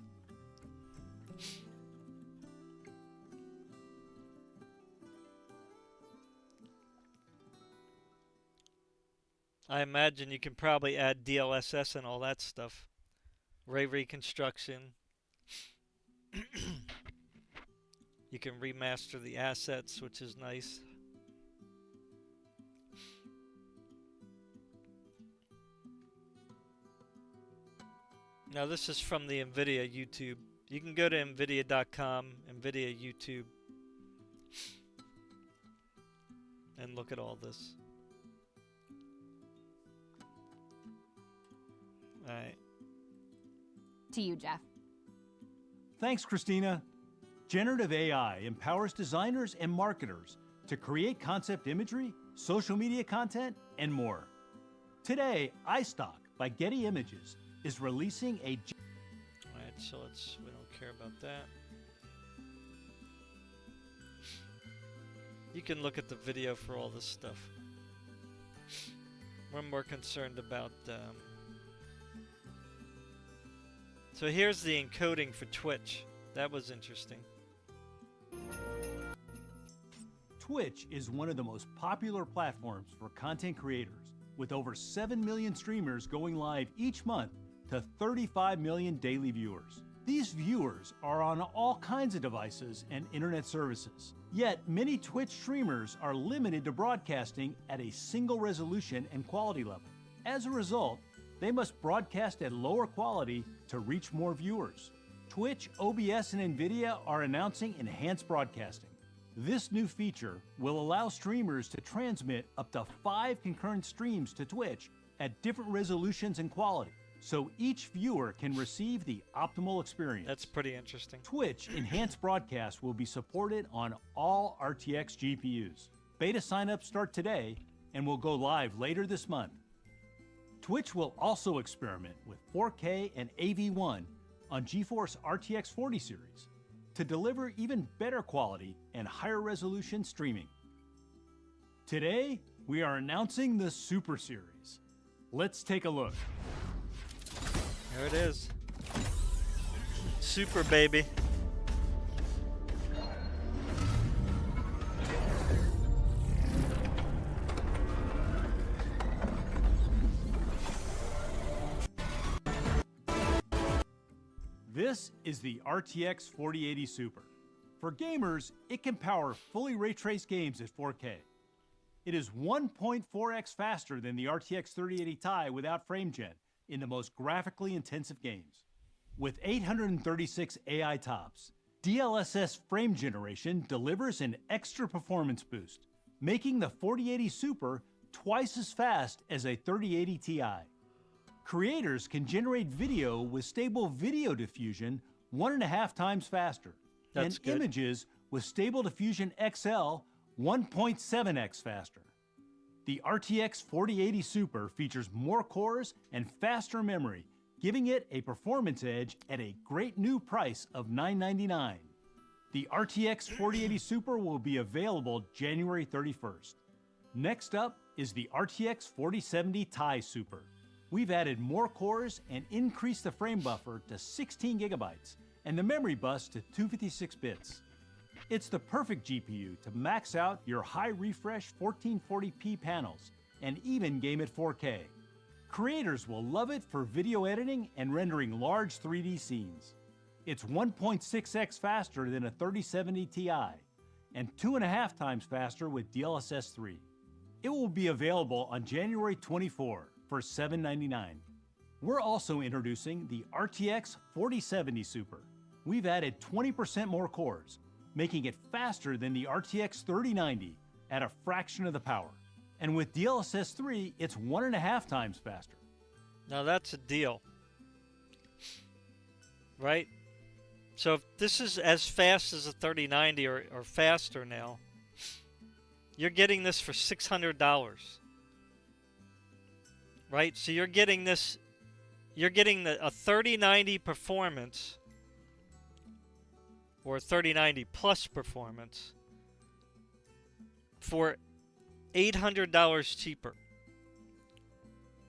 [SPEAKER 1] I imagine you can probably add DLSS and all that stuff. Ray reconstruction. You can remaster the assets, which is nice. Now this is from the Nvidia YouTube. You can go to nvidia.com, Nvidia YouTube, and look at all this. Alright.
[SPEAKER 8] To you, Jeff.
[SPEAKER 7] Thanks, Christina. Generative AI empowers designers and marketers to create concept imagery, social media content, and more. Today, iStock by Getty Images is releasing a...
[SPEAKER 1] Alright, Alright, so we don't care about that. You can look at the video for all this stuff. We're more concerned about... So here's the encoding for Twitch. That was interesting.
[SPEAKER 7] Twitch is one of the most popular platforms for content creators, with over 7 million streamers going live each month to 35 million daily viewers. These viewers are on all kinds of devices and internet services. Yet, many Twitch streamers are limited to broadcasting at a single resolution and quality level. As a result, they must broadcast at lower quality to reach more viewers. Twitch, OBS, and Nvidia are announcing enhanced broadcasting. This new feature will allow streamers to transmit up to 5 concurrent streams to Twitch at different resolutions and quality, so each viewer can receive the optimal experience.
[SPEAKER 1] That's pretty interesting.
[SPEAKER 7] Twitch Enhanced Broadcast will be supported on all RTX GPUs. Beta signups start today and will go live later this month. Twitch will also experiment with 4K and AV1 on GeForce RTX 40 series to deliver even better quality and higher resolution streaming. Today, we are announcing the Super Series. Let's take a look.
[SPEAKER 1] There it is. Super baby.
[SPEAKER 7] This is the RTX 4080 Super. For gamers, it can power fully ray-traced games at 4K. It is 1.4x faster than the RTX 3080 Ti without frame gen in the most graphically intensive games. With 836 AI TOPS, DLSS frame generation delivers an extra performance boost, making the 4080 Super twice as fast as a 3080 Ti. Creators can generate video with stable video diffusion 1.5 times faster,
[SPEAKER 1] That's
[SPEAKER 7] and
[SPEAKER 1] good.
[SPEAKER 7] images with stable diffusion XL 1.7x faster. The RTX 4080 Super features more cores and faster memory, giving it a performance edge at a great new price of $999. The RTX 4080 Super will be available January 31st. Next up is the RTX 4070 Ti Super. We've added more cores and increased the frame buffer to 16 gigabytes and the memory bus to 256 bits. It's the perfect GPU to max out your high refresh 1440p panels and even game at 4K. Creators will love it for video editing and rendering large 3D scenes. It's 1.6x faster than a 3070 Ti and 2.5 times faster with DLSS 3. It will be available on January 24 for $799. We're also introducing the RTX 4070 Super. We've added 20% more cores, making it faster than the RTX 3090 at a fraction of the power. And with DLSS 3, it's 1.5 times faster.
[SPEAKER 1] Now that's a deal. Right? So if this is as fast as a 3090 or faster now, you're getting this for $600. Right? So you're getting this, a 3090 performance or 3090 plus performance for $800 cheaper.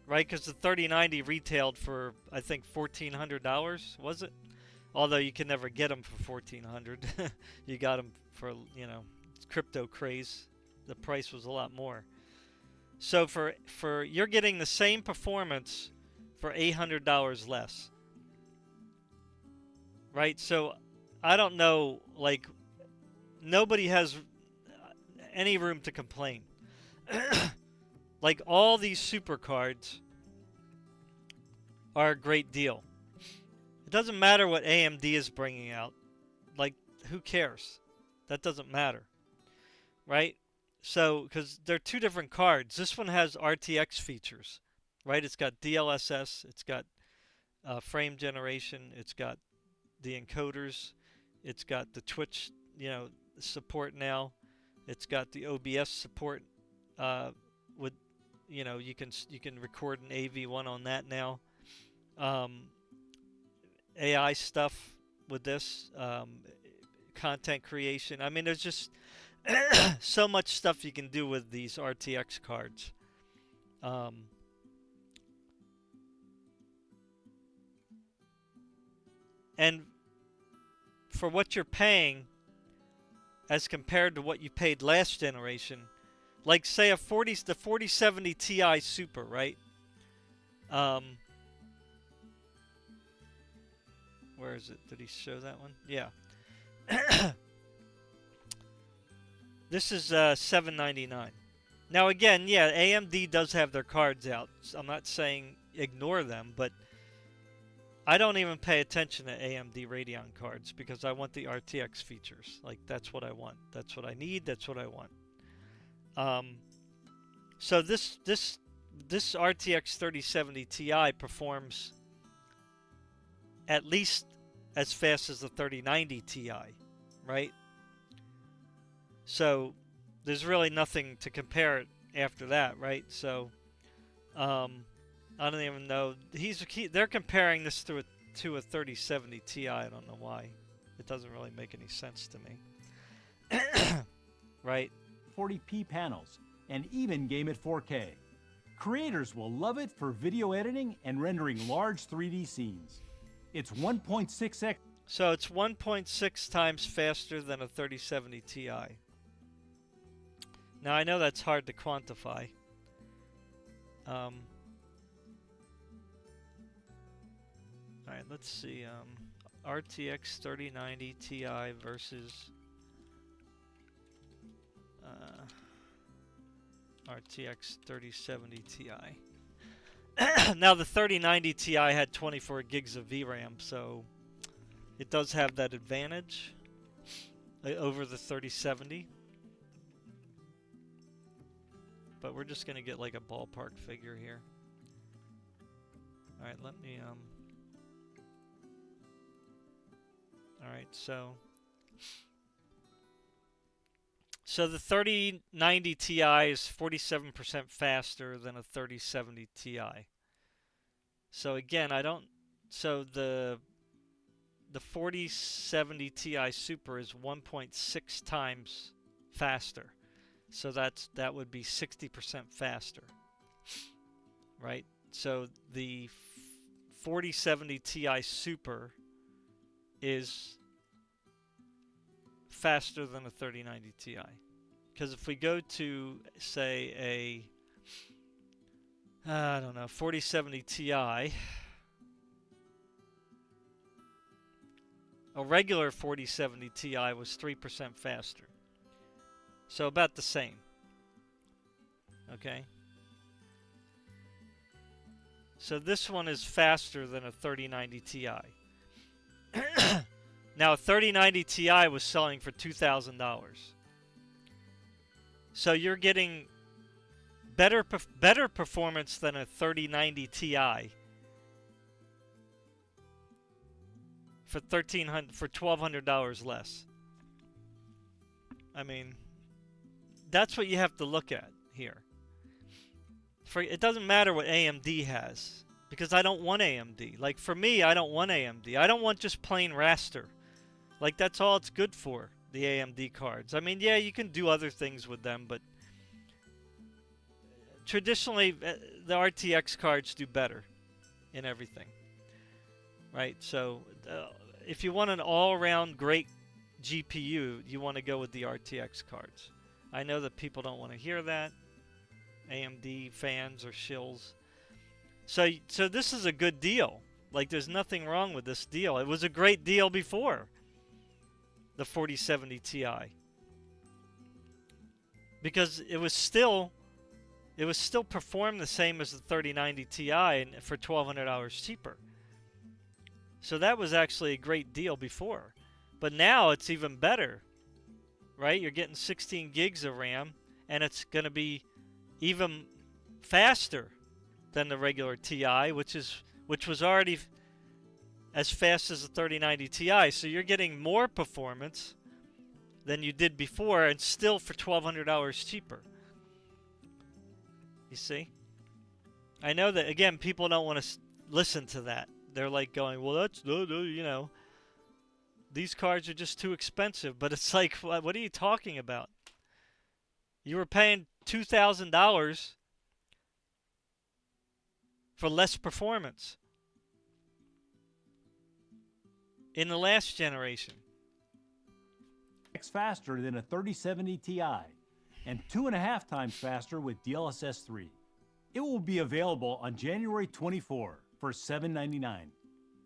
[SPEAKER 1] Right? Because the 3090 retailed for, I think, $1,400, was it? Although you can never get them for $1,400. You got them for, crypto craze. The price was a lot more. So for you're getting the same performance for $800 less. Right? So I don't know, nobody has any room to complain. Like, all these super cards are a great deal. It doesn't matter what AMD is bringing out. Like, who cares? That doesn't matter. Right? So, because they're two different cards. This one has RTX features. Right? It's got DLSS. It's got frame generation. It's got the encoders. It's got the Twitch, support now. It's got the OBS support with, you can record an AV1 on that now. AI stuff with this, content creation. I mean, there's just so much stuff you can do with these RTX cards. And for what you're paying as compared to what you paid last generation, like say the 4070 Ti Super, right? Where is it? Did he show that one? Yeah. This is $799. Now again, yeah, AMD does have their cards out. So I'm not saying ignore them, but I don't even pay attention to AMD Radeon cards because I want the RTX features. Like, that's what I want. That's what I need. That's what I want. So this RTX 3070 Ti performs at least as fast as the 3090 Ti, right? So there's really nothing to compare it after that, right? So I don't even know. They're comparing this to a 3070 Ti. I don't know why. It doesn't really make any sense to me. Right?
[SPEAKER 7] 40p panels, and even game at 4K. Creators will love it for video editing and rendering large 3D scenes. It's 1.6x.
[SPEAKER 1] So it's 1.6 times faster than a 3070 Ti. Now I know that's hard to quantify. Alright, let's see. RTX 3090 Ti versus RTX 3070 Ti. Now the 3090 Ti had 24 gigs of VRAM, so it does have that advantage over the 3070. But we're just gonna get like a ballpark figure here. Alright, let me Alright, so the 3090 Ti is 47% faster than a 3070 Ti. So again, so the 4070 Ti Super is 1.6 times faster. So that would be 60% faster. Right? So the 4070 Ti Super is faster than a 3090 Ti. Because if we go to, say, I don't know, 4070 Ti, a regular 4070 Ti was 3% faster. So about the same. Okay? So this one is faster than a 3090 Ti. Now, a 3090 Ti was selling for $2,000. So you're getting better performance than a 3090 Ti for $1,200 less. I mean, that's what you have to look at here. It doesn't matter what AMD has, because I don't want AMD. Like, for me, I don't want AMD. I don't want just plain raster. Like, that's all it's good for, the AMD cards. I mean, yeah, you can do other things with them, but traditionally, the RTX cards do better in everything. Right? So, if you want an all-around great GPU, you want to go with the RTX cards. I know that people don't want to hear that. AMD fans or shills. So this is a good deal. Like, there's nothing wrong with this deal. It was a great deal before the 4070 Ti, because it was still performed the same as the 3090 Ti and for $1,200 cheaper. So that was actually a great deal before, but now it's even better, right? You're getting 16 gigs of RAM, and it's going to be even faster than the regular Ti, which was already as fast as the 3090 Ti. So you're getting more performance than you did before, and still for $1,200 cheaper. You see? I know that, again, people don't want to listen to that. they're like going, well, that's you know, these cards are just too expensive. But it's like, what are you talking about? You were paying $2,000 for less performance in the last generation.
[SPEAKER 7] Faster than a 3070 Ti and 2.5 times faster with DLSS 3. It will be available on January 24 for $799.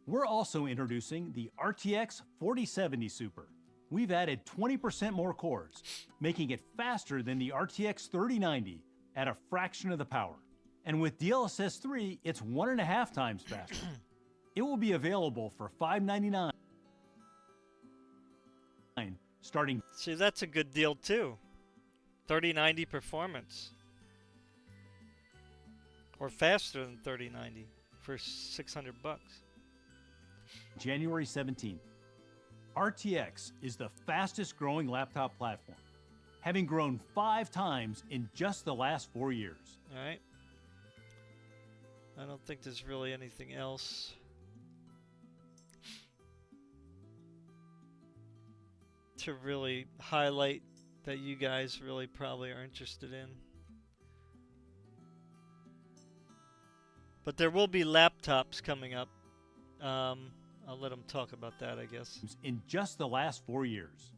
[SPEAKER 7] We're also introducing the RTX 4070 Super. We've added 20% more cores, making it faster than the RTX 3090 at a fraction of the power. And with DLSS 3, it's 1.5 times faster. It will be available for $599 starting.
[SPEAKER 1] See, that's a good deal too. 3090 performance. Or faster than 3090 for $600.
[SPEAKER 7] January 17th. RTX is the fastest growing laptop platform, having grown 5 times in just the last 4 years.
[SPEAKER 1] All right. I don't think there's really anything else. To really highlight that you guys really probably are interested in. But there will be laptops coming up. I'll let them talk about that, I guess.
[SPEAKER 7] In just the last 4 years.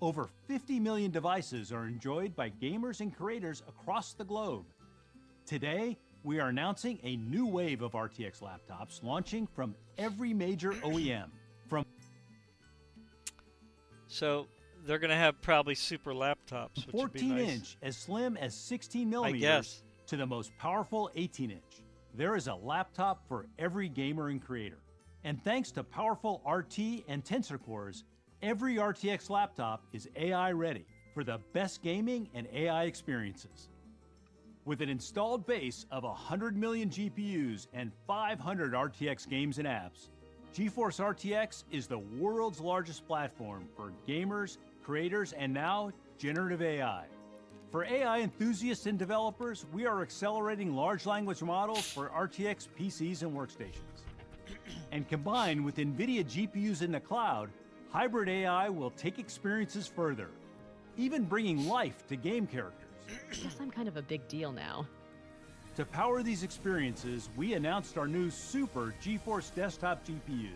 [SPEAKER 7] Over 50 million devices are enjoyed by gamers and creators across the globe. Today, we are announcing a new wave of RTX laptops launching from every major OEM.
[SPEAKER 1] So they're going to have probably super laptops, which would be nice.
[SPEAKER 7] 14-inch, as slim as 16 millimeters,
[SPEAKER 1] I guess,
[SPEAKER 7] to the most powerful 18-inch. There is a laptop for every gamer and creator. And thanks to powerful RT and Tensor cores, every RTX laptop is AI ready for the best gaming and AI experiences. With an installed base of 100 million GPUs and 500 RTX games and apps, GeForce RTX is the world's largest platform for gamers, creators, and now generative AI. For AI enthusiasts and developers, we are accelerating large language models for RTX PCs and workstations. And combined with Nvidia GPUs in the cloud, hybrid AI will take experiences further, even bringing life to game characters.
[SPEAKER 9] Guess I'm kind of a big deal now.
[SPEAKER 7] To power these experiences, we announced our new Super GeForce desktop GPUs,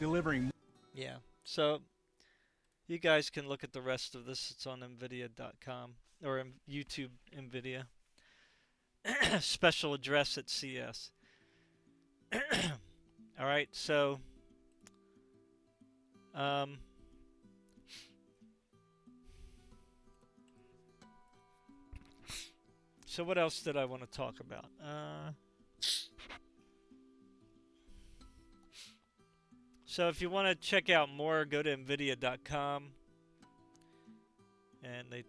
[SPEAKER 7] delivering.
[SPEAKER 1] Yeah, so you guys can look at the rest of this. It's on Nvidia.com or YouTube Nvidia. Special address at CES. All right, so so what else did I want to talk about? So if you want to check out more, go to Nvidia.com, and they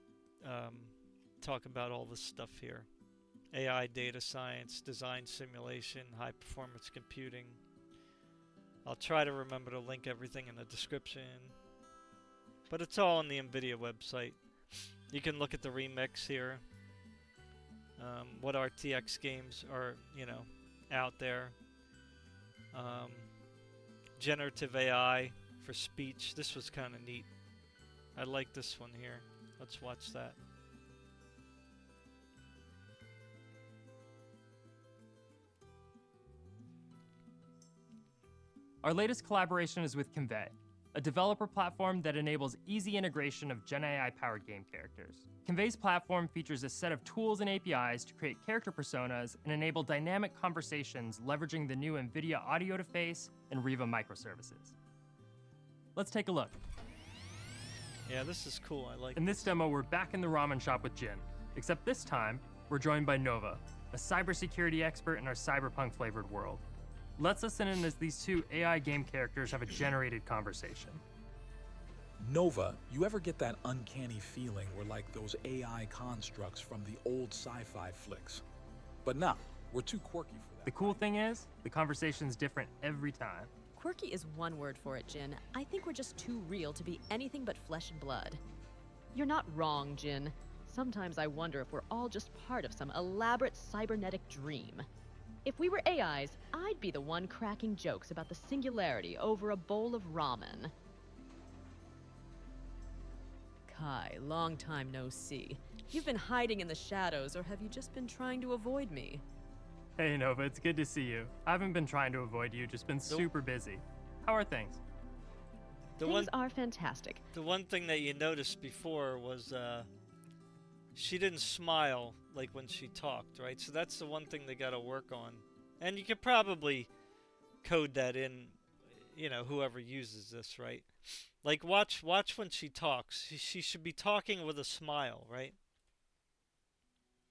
[SPEAKER 1] talk about all this stuff here. AI data science, design simulation, high performance computing. I'll try to remember to link everything in the description. But it's all on the Nvidia website. You can look at the remix here. What RTX games are, out there. Generative AI for speech. This was kind of neat. I like this one here. Let's watch that.
[SPEAKER 10] Our latest collaboration is with Convey, a developer platform that enables easy integration of Gen AI-powered game characters. Convey's platform features a set of tools and APIs to create character personas and enable dynamic conversations leveraging the new Nvidia Audio to Face and Riva microservices. Let's take a look.
[SPEAKER 1] Yeah, this is cool. I like
[SPEAKER 10] In this demo, we're back in the ramen shop with Jin, except this time, we're joined by Nova, a cybersecurity expert in our cyberpunk-flavored world. Let's listen in as these two AI game characters have a generated conversation.
[SPEAKER 11] Nova, you ever get that uncanny feeling we're like those AI constructs from the old sci-fi flicks? But nah, we're too quirky for that.
[SPEAKER 10] The cool thing is, the conversation's different every time.
[SPEAKER 9] Quirky is one word for it, Jin. I think we're just too real to be anything but flesh and blood. You're not wrong, Jin. Sometimes I wonder if we're all just part of some elaborate cybernetic dream. If we were AIs, I'd be the one cracking jokes about the singularity over a bowl of ramen. Kai, long time no see. You've been hiding in the shadows, or have you just been trying to avoid me?
[SPEAKER 10] Hey Nova, it's good to see you. I haven't been trying to avoid you, just been super busy. How are things?
[SPEAKER 9] Things are fantastic.
[SPEAKER 1] The one thing that you noticed before was she didn't smile like when she talked, right? So that's the one thing they got to work on. And you could probably code that in, you know, whoever uses this, right? Like watch when she talks. She should be talking with a smile, right?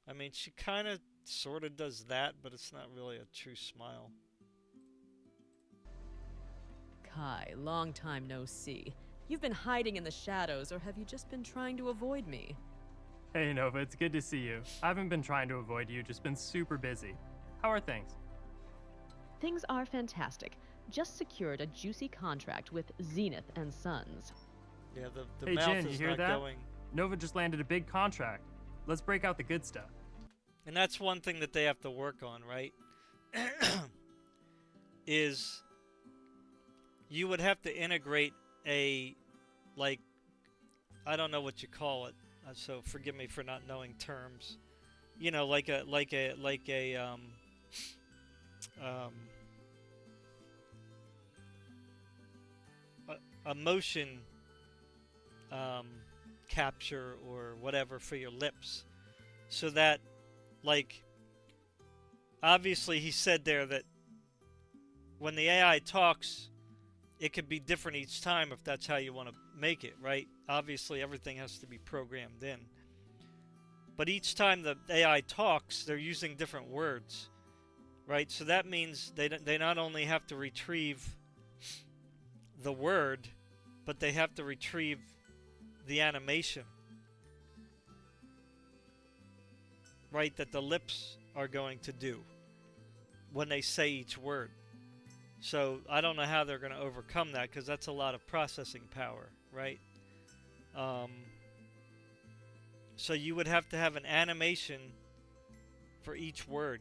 [SPEAKER 1] I mean, she kind of sort of does that, but it's not really a true smile.
[SPEAKER 9] Kai, long time no see. You've been hiding in the shadows, or have you just been trying to avoid me?
[SPEAKER 10] Hey Nova, it's good to see you. I haven't been trying to avoid you, just been super busy. How are things?
[SPEAKER 9] Things are fantastic. Just secured a juicy contract with Zenith and Sons.
[SPEAKER 1] Yeah, the
[SPEAKER 10] Hey
[SPEAKER 1] mouth
[SPEAKER 10] Jen, you
[SPEAKER 1] is
[SPEAKER 10] hear
[SPEAKER 1] not
[SPEAKER 10] that?
[SPEAKER 1] going.
[SPEAKER 10] Nova just landed a big contract. Let's break out the good stuff.
[SPEAKER 1] And that's one thing that they have to work on, right? Is you would have to integrate a, like, I don't know what you call it, so forgive me for not knowing terms. You know, like a motion capture or whatever for your lips, so that, like, obviously he said there that when the AI talks, it could be different each time if that's how you want to make it, right? Obviously everything has to be programmed in. But each time the AI talks, they're using different words, right? So that means they not only have to retrieve the word, but they have to retrieve the animation, right, that the lips are going to do when they say each word. So I don't know how they're going to overcome that, because that's a lot of processing power, right? So you would have to have an animation for each word.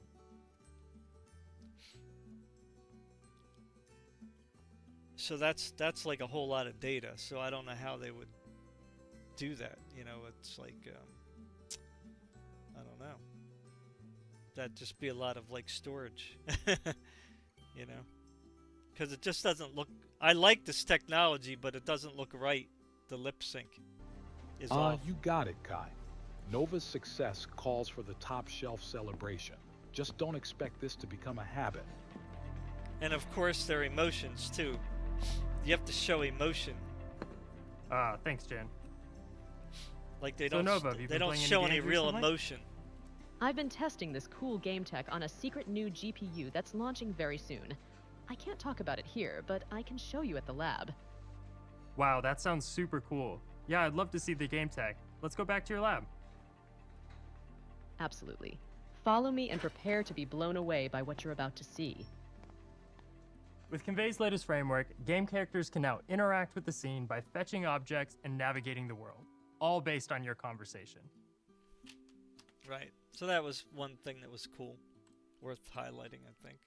[SPEAKER 1] So that's like a whole lot of data. So I don't know how they would do that. You know, it's like, I don't know. That'd just be a lot of, like, storage. You know? Because it just doesn't look... I like this technology, but it doesn't look right. The lip sync is off.
[SPEAKER 11] You got it, Kai. Nova's success calls for the top shelf celebration. Just don't expect this to become a habit.
[SPEAKER 1] And of course, their emotions, too. You have to show emotion.
[SPEAKER 10] Thanks, Jen.
[SPEAKER 1] Like, they
[SPEAKER 10] So
[SPEAKER 1] don't,
[SPEAKER 10] Nova, have you
[SPEAKER 1] they
[SPEAKER 10] been
[SPEAKER 1] don't
[SPEAKER 10] playing
[SPEAKER 1] show
[SPEAKER 10] any
[SPEAKER 1] any
[SPEAKER 10] games
[SPEAKER 1] real
[SPEAKER 10] recently?
[SPEAKER 1] emotion.
[SPEAKER 9] I've been testing this cool game tech on a secret new GPU that's launching very soon. I can't talk about it here, but I can show you at the lab.
[SPEAKER 10] Wow, that sounds super cool. Yeah, I'd love to see the game tech. Let's go back to your lab.
[SPEAKER 9] Absolutely. Follow me and prepare to be blown away by what you're about to see.
[SPEAKER 10] With Convey's latest framework, game characters can now interact with the scene by fetching objects and navigating the world, all based on your conversation.
[SPEAKER 1] Right. So that was one thing that was cool. Worth highlighting, I think.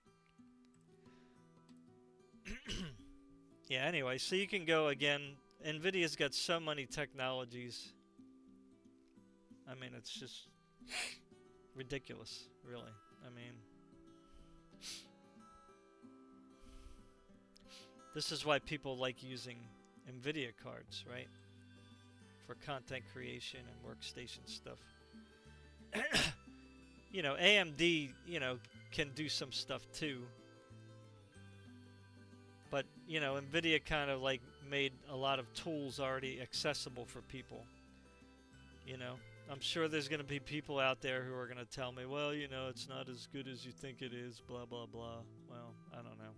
[SPEAKER 1] Yeah, anyway, so you can go again. Nvidia's got so many technologies. I mean, it's just ridiculous, really. I mean, this is why people like using Nvidia cards, right? For content creation and workstation stuff. You know, AMD, you know, can do some stuff too. But, you know, Nvidia kind of like made a lot of tools already accessible for people. You know, I'm sure there's going to be people out there who are going to tell me, well, you know, it's not as good as you think it is, blah blah blah. Well, I don't know.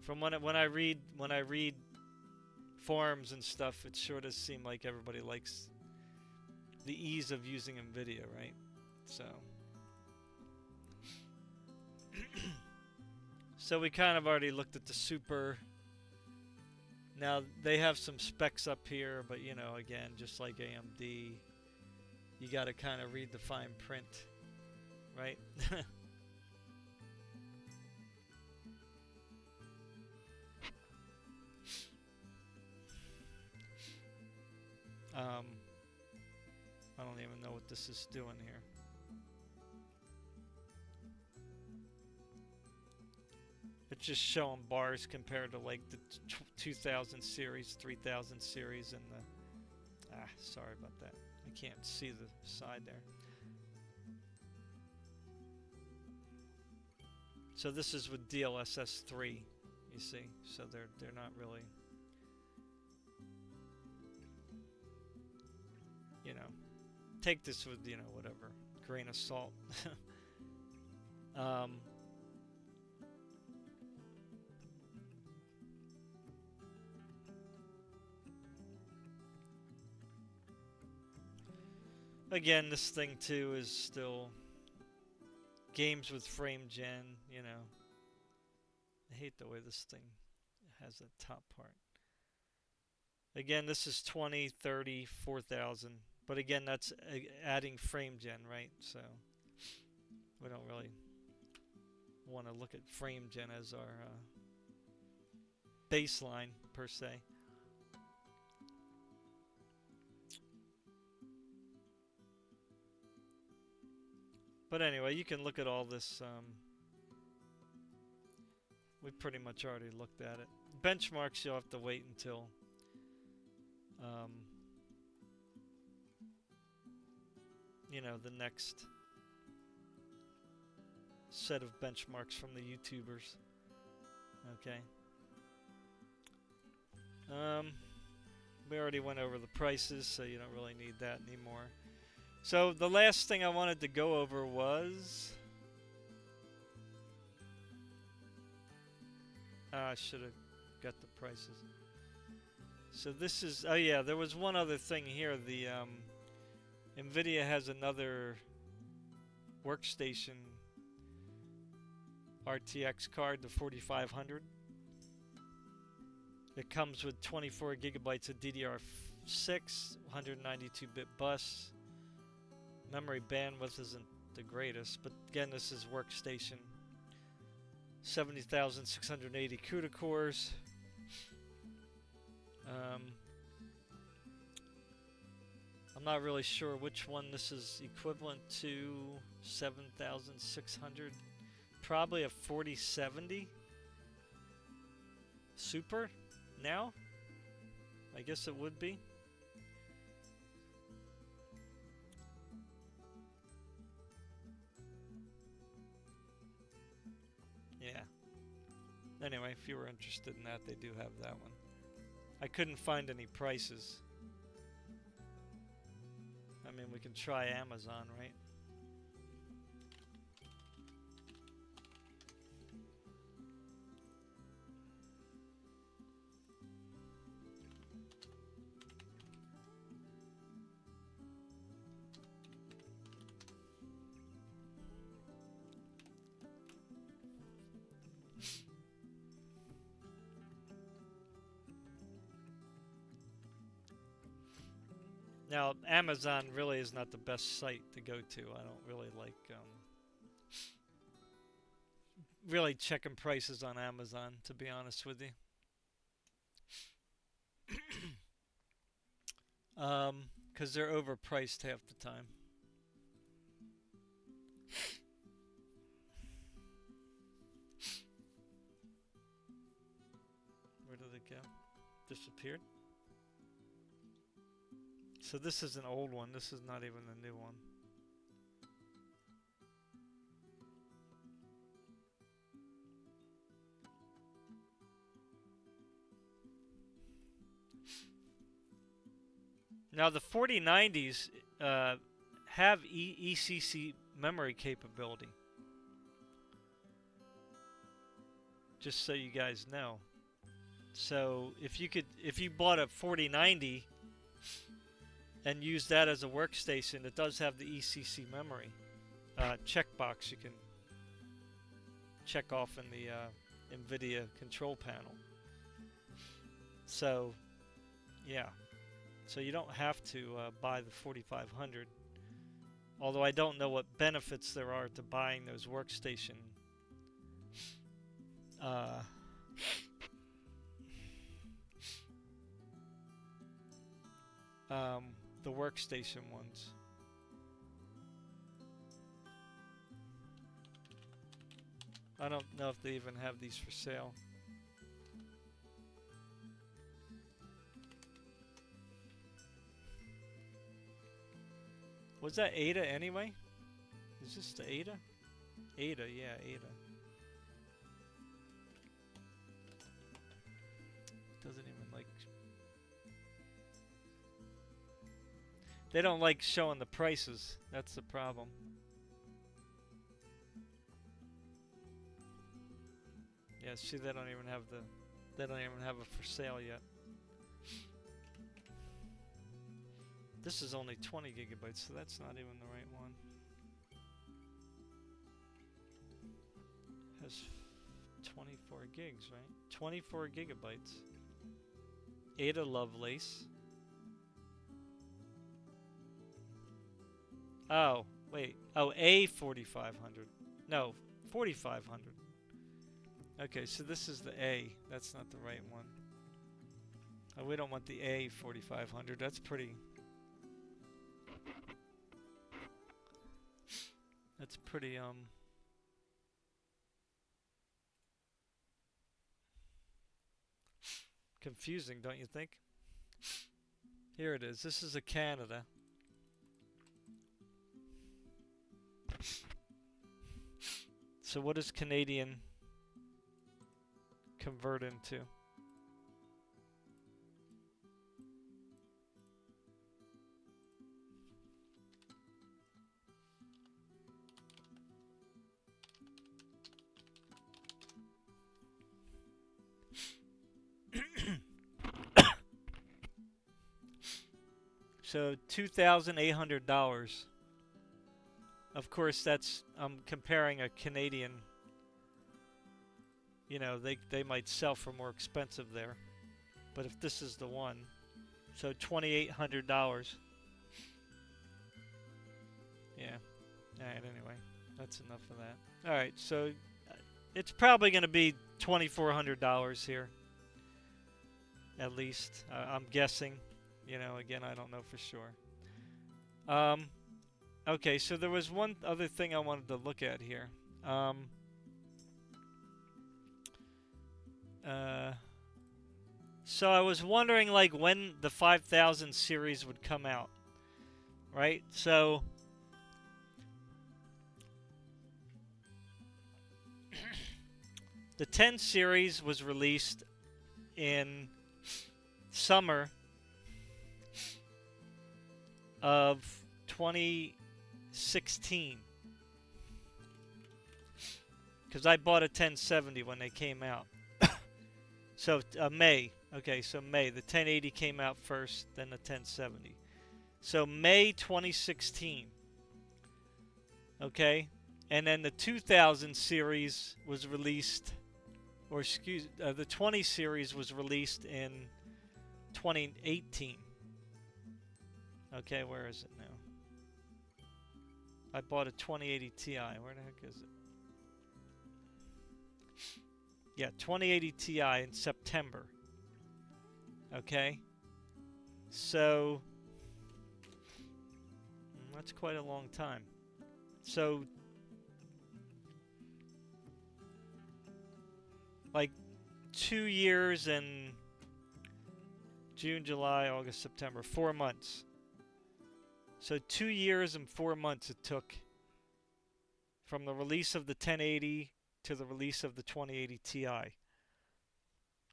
[SPEAKER 1] From when I read forums and stuff, it sure does seem like everybody likes the ease of using Nvidia, right? So so we kind of already looked at the Super. Now they have some specs up here, but you know, again, just like AMD, you got to kind of read the fine print, right? what this is doing here. It's just showing bars compared to like the 2000 series, 3000 series, and the... sorry about that. I can't see the side there. So this is with DLSS 3, you see. So they're not really, you know, take this with, you know, whatever, grain of salt. Again, this thing too is still games with frame gen, you know. I hate the way this thing has that top part. Again, this is 20, 30, 4000. But again, that's adding frame gen, right? So we don't really want to look at frame gen as our baseline per se. But anyway, you can look at all this. We pretty much already looked at it. Benchmarks, you'll have to wait until you know, the next set of benchmarks from the YouTubers. Okay. We already went over the prices, so you don't really need that anymore. So the last thing I wanted to go over was... I should have got the prices. So this is... Oh yeah, there was one other thing here. The Nvidia has another workstation RTX card, the 4500. It comes with 24 gigabytes of DDR6, 192-bit bus. Memory bandwidth isn't the greatest, but again, this is workstation. 70,680 CUDA cores. I'm not really sure which one this is equivalent to. 7,600. Probably a 4070 Super now. I guess it would be. Yeah. Anyway, if you were interested in that, they do have that one. I couldn't find any prices. I mean, we can try Amazon, right? Now, Amazon really is not the best site to go to. I don't really like really checking prices on Amazon, to be honest with you. 'Cause they're overpriced half the time. Where did it go? Disappeared? So this is an old one. This is not even the new one. Now the 4090s have ECC memory capability. Just so you guys know. So if you bought a 4090 and use that as a workstation, it does have the ECC memory checkbox you can check off in the Nvidia control panel. So yeah. So you don't have to buy the 4500. Although I don't know what benefits there are to buying those workstation the workstation ones. I don't know if they even have these for sale. Was that ADA anyway? Is this the ADA? ADA, yeah, ADA. Doesn't even like... They don't like showing the prices. That's the problem. Yeah, see, they don't even have the... They don't even have it for sale yet. This is only 20 gigabytes, so that's not even the right one. Has 24 gigs, right? 24 gigabytes. Ada Lovelace. Oh, wait. Oh, A4500. No, 4500. Okay, so this is the A. That's not the right one. Oh, we don't want the A4500. That's pretty... That's pretty, confusing, don't you think? Here it is. This is a Canada. So what does Canadian convert into? So $2,800. Of course, that's I'm comparing a Canadian. You know, they might sell for more expensive there, but if this is the one, so $2,800. Yeah. All right. Anyway, that's enough of that. All right. So it's probably going to be $2,400 here, at least. I'm guessing. You know, again, I don't know for sure. Okay, so there was one other thing I wanted to look at here. So I was wondering, like, when the 5000 series would come out, right? So the 10 series was released in summer of 2016, because I bought a 1070 when they came out. So May. Okay, so May. The 1080 came out first, then the 1070. So May 2016. Okay, and then the 2000 series was released, or the 20 series was released in 2018. Okay, where is it now? I bought a 2080 Ti. Where the heck is it? Yeah, 2080 Ti in September. Okay? So, that's quite a long time. So, like 2 years and June, July, August, September, 4 months. So 2 years and 4 months it took from the release of the 1080 to the release of the 2080 Ti,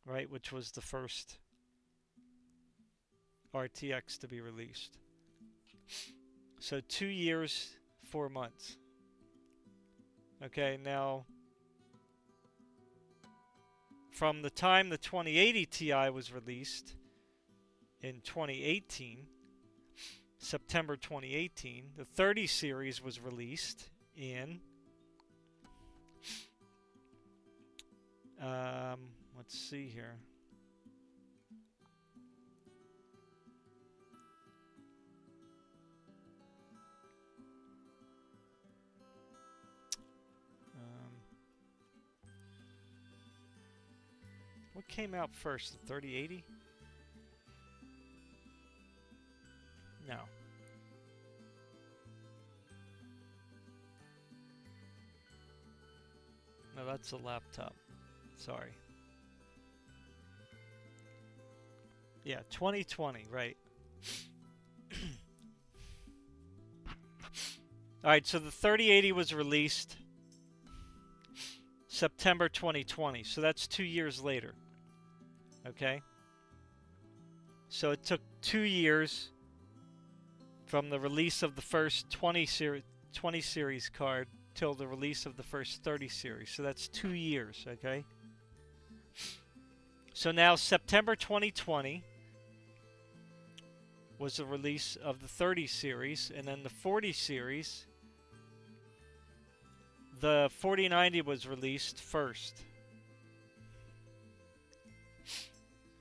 [SPEAKER 1] right, which was the first RTX to be released. So 2 years, 4 months. Okay, now from the time the 2080 Ti was released in 2018, September 2018, the 30 series was released in let's see here. What came out first, the 3080? No. No, No, that's a laptop. Sorry. Yeah, 2020, right. Alright, so the 3080 was released September 2020, so that's 2 years later. Okay? So it took 2 years from the release of the first 20 series card till the release of the first 30 series. So that's 2 years, okay? So now September 2020 was the release of the 30 series, and then the 40 series, the 4090 was released first.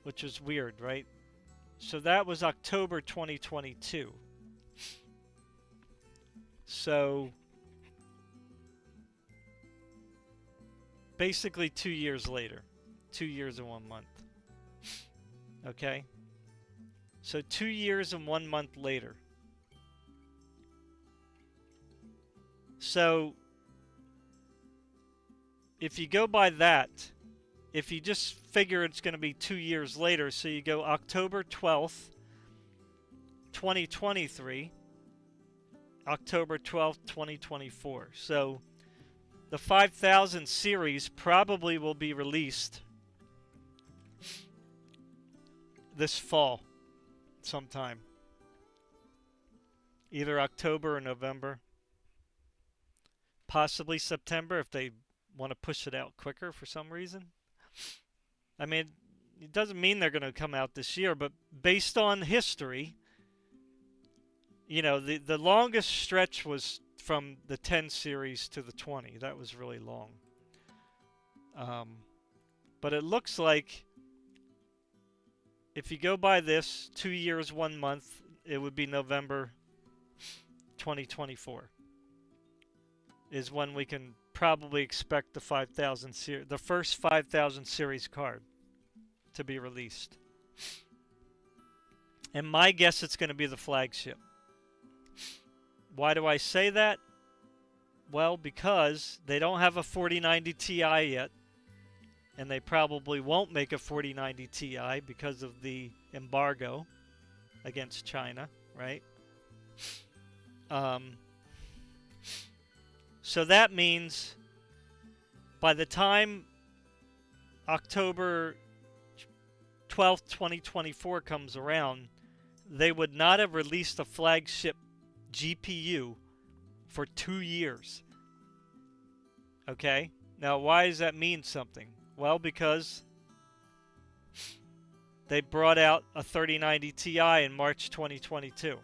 [SPEAKER 1] Which was weird, right? So that was October 2022. So basically 2 years later. 2 years and 1 month. Okay? So 2 years and 1 month later. So if you go by that, if you just figure it's going to be 2 years later, so you go October 12th, 2023, October 12th, 2024. So the 5000 series probably will be released this fall sometime. Either October or November. Possibly September if they want to push it out quicker for some reason. I mean, it doesn't mean they're going to come out this year, but based on history, you know, the longest stretch was from the 10 series to the 20. That was really long. But it looks like if you go by this, 2 years, 1 month, it would be November 2024 is when we can probably expect the 5000 series, the first 5000 series card to be released. And my guess it's going to be the flagship. Why do I say that? Well, because they don't have a 4090 Ti yet, and they probably won't make a 4090 Ti because of the embargo against China, right? So that means by the time October 12th, 2024 comes around, they would not have released a flagship GPU for 2 years. Okay? Now, why does that mean something? Well, because they brought out a 3090 Ti in March 2022.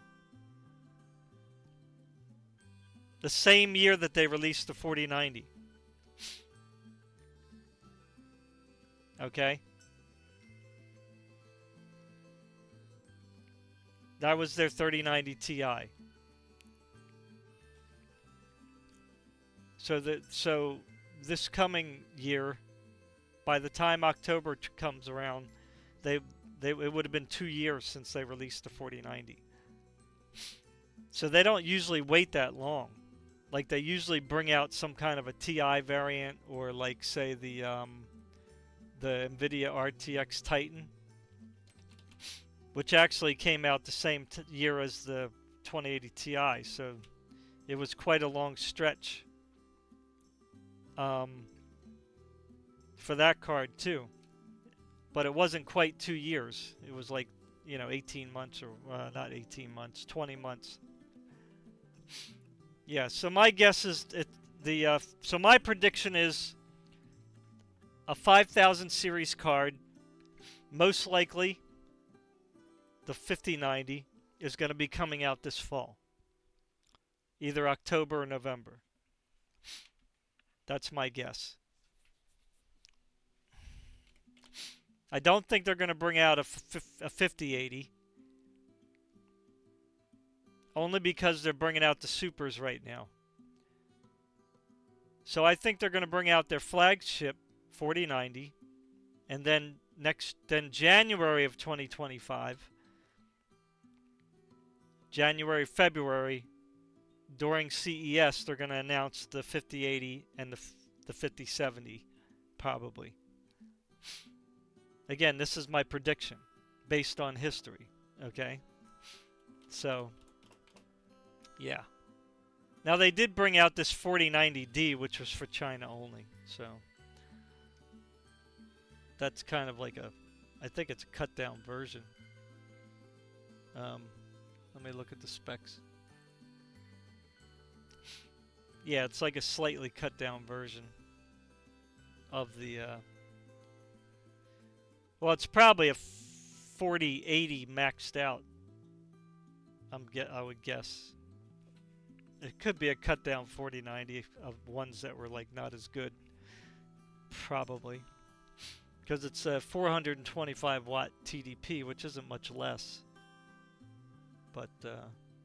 [SPEAKER 1] The same year that they released the 4090. Okay? That was their 3090 Ti. So this coming year, by the time October comes around, it would have been 2 years since they released the 4090. So they don't usually wait that long. Like they usually bring out some kind of a Ti variant, or like say the Nvidia RTX Titan, which actually came out the same year as the 2080 Ti. So it was quite a long stretch for that card too. But it wasn't quite 2 years. It was like, 18 months, or not 18 months, 20 months. Yeah, so my guess is so my prediction is a 5000 series card, most likely the 5090, is going to be coming out this fall. Either October or November. That's my guess. I don't think they're going to bring out a 5080. Only because they're bringing out the supers right now. So I think they're going to bring out their flagship 4090, and then January of 2025, January, February, during CES, they're going to announce the 5080 and the 5070, probably. Again, this is my prediction based on history, okay? So, yeah. Now, they did bring out this 4090D, which was for China only, so that's kind of like I think it's a cut-down version. Let me look at the specs. Yeah, it's like a slightly cut-down version of the, well, it's probably a 4080 maxed out. I would guess. It could be a cut-down 4090 of ones that were like not as good. Probably. Because it's a 425 watt TDP, which isn't much less. But,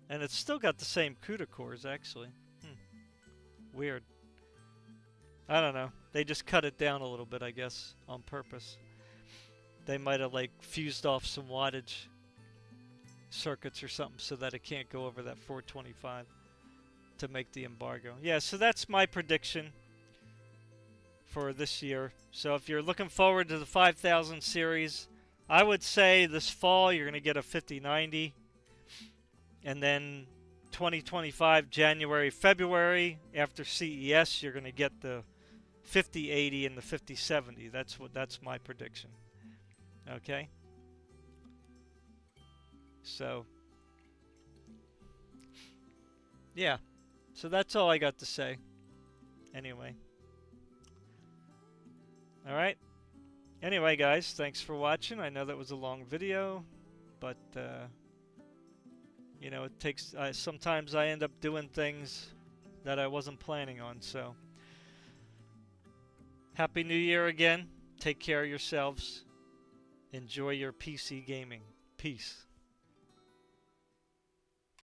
[SPEAKER 1] and it's still got the same CUDA cores, actually. Weird. I don't know. They just cut it down a little bit, I guess, on purpose. They might have, like, fused off some wattage circuits or something so that it can't go over that 425 to make the embargo. Yeah, so that's my prediction for this year. So if you're looking forward to the 5000 series, I would say this fall you're going to get a 5090. And then 2025, January, February, after CES, you're going to get the 5080 and the 5070. That's my prediction. Okay? So, yeah. So that's all I got to say. Anyway. Alright. Anyway, guys, thanks for watching. I know that was a long video, but, you know, it takes, sometimes I end up doing things that I wasn't planning on, so. Happy New Year again. Take care of yourselves. Enjoy your PC gaming. Peace.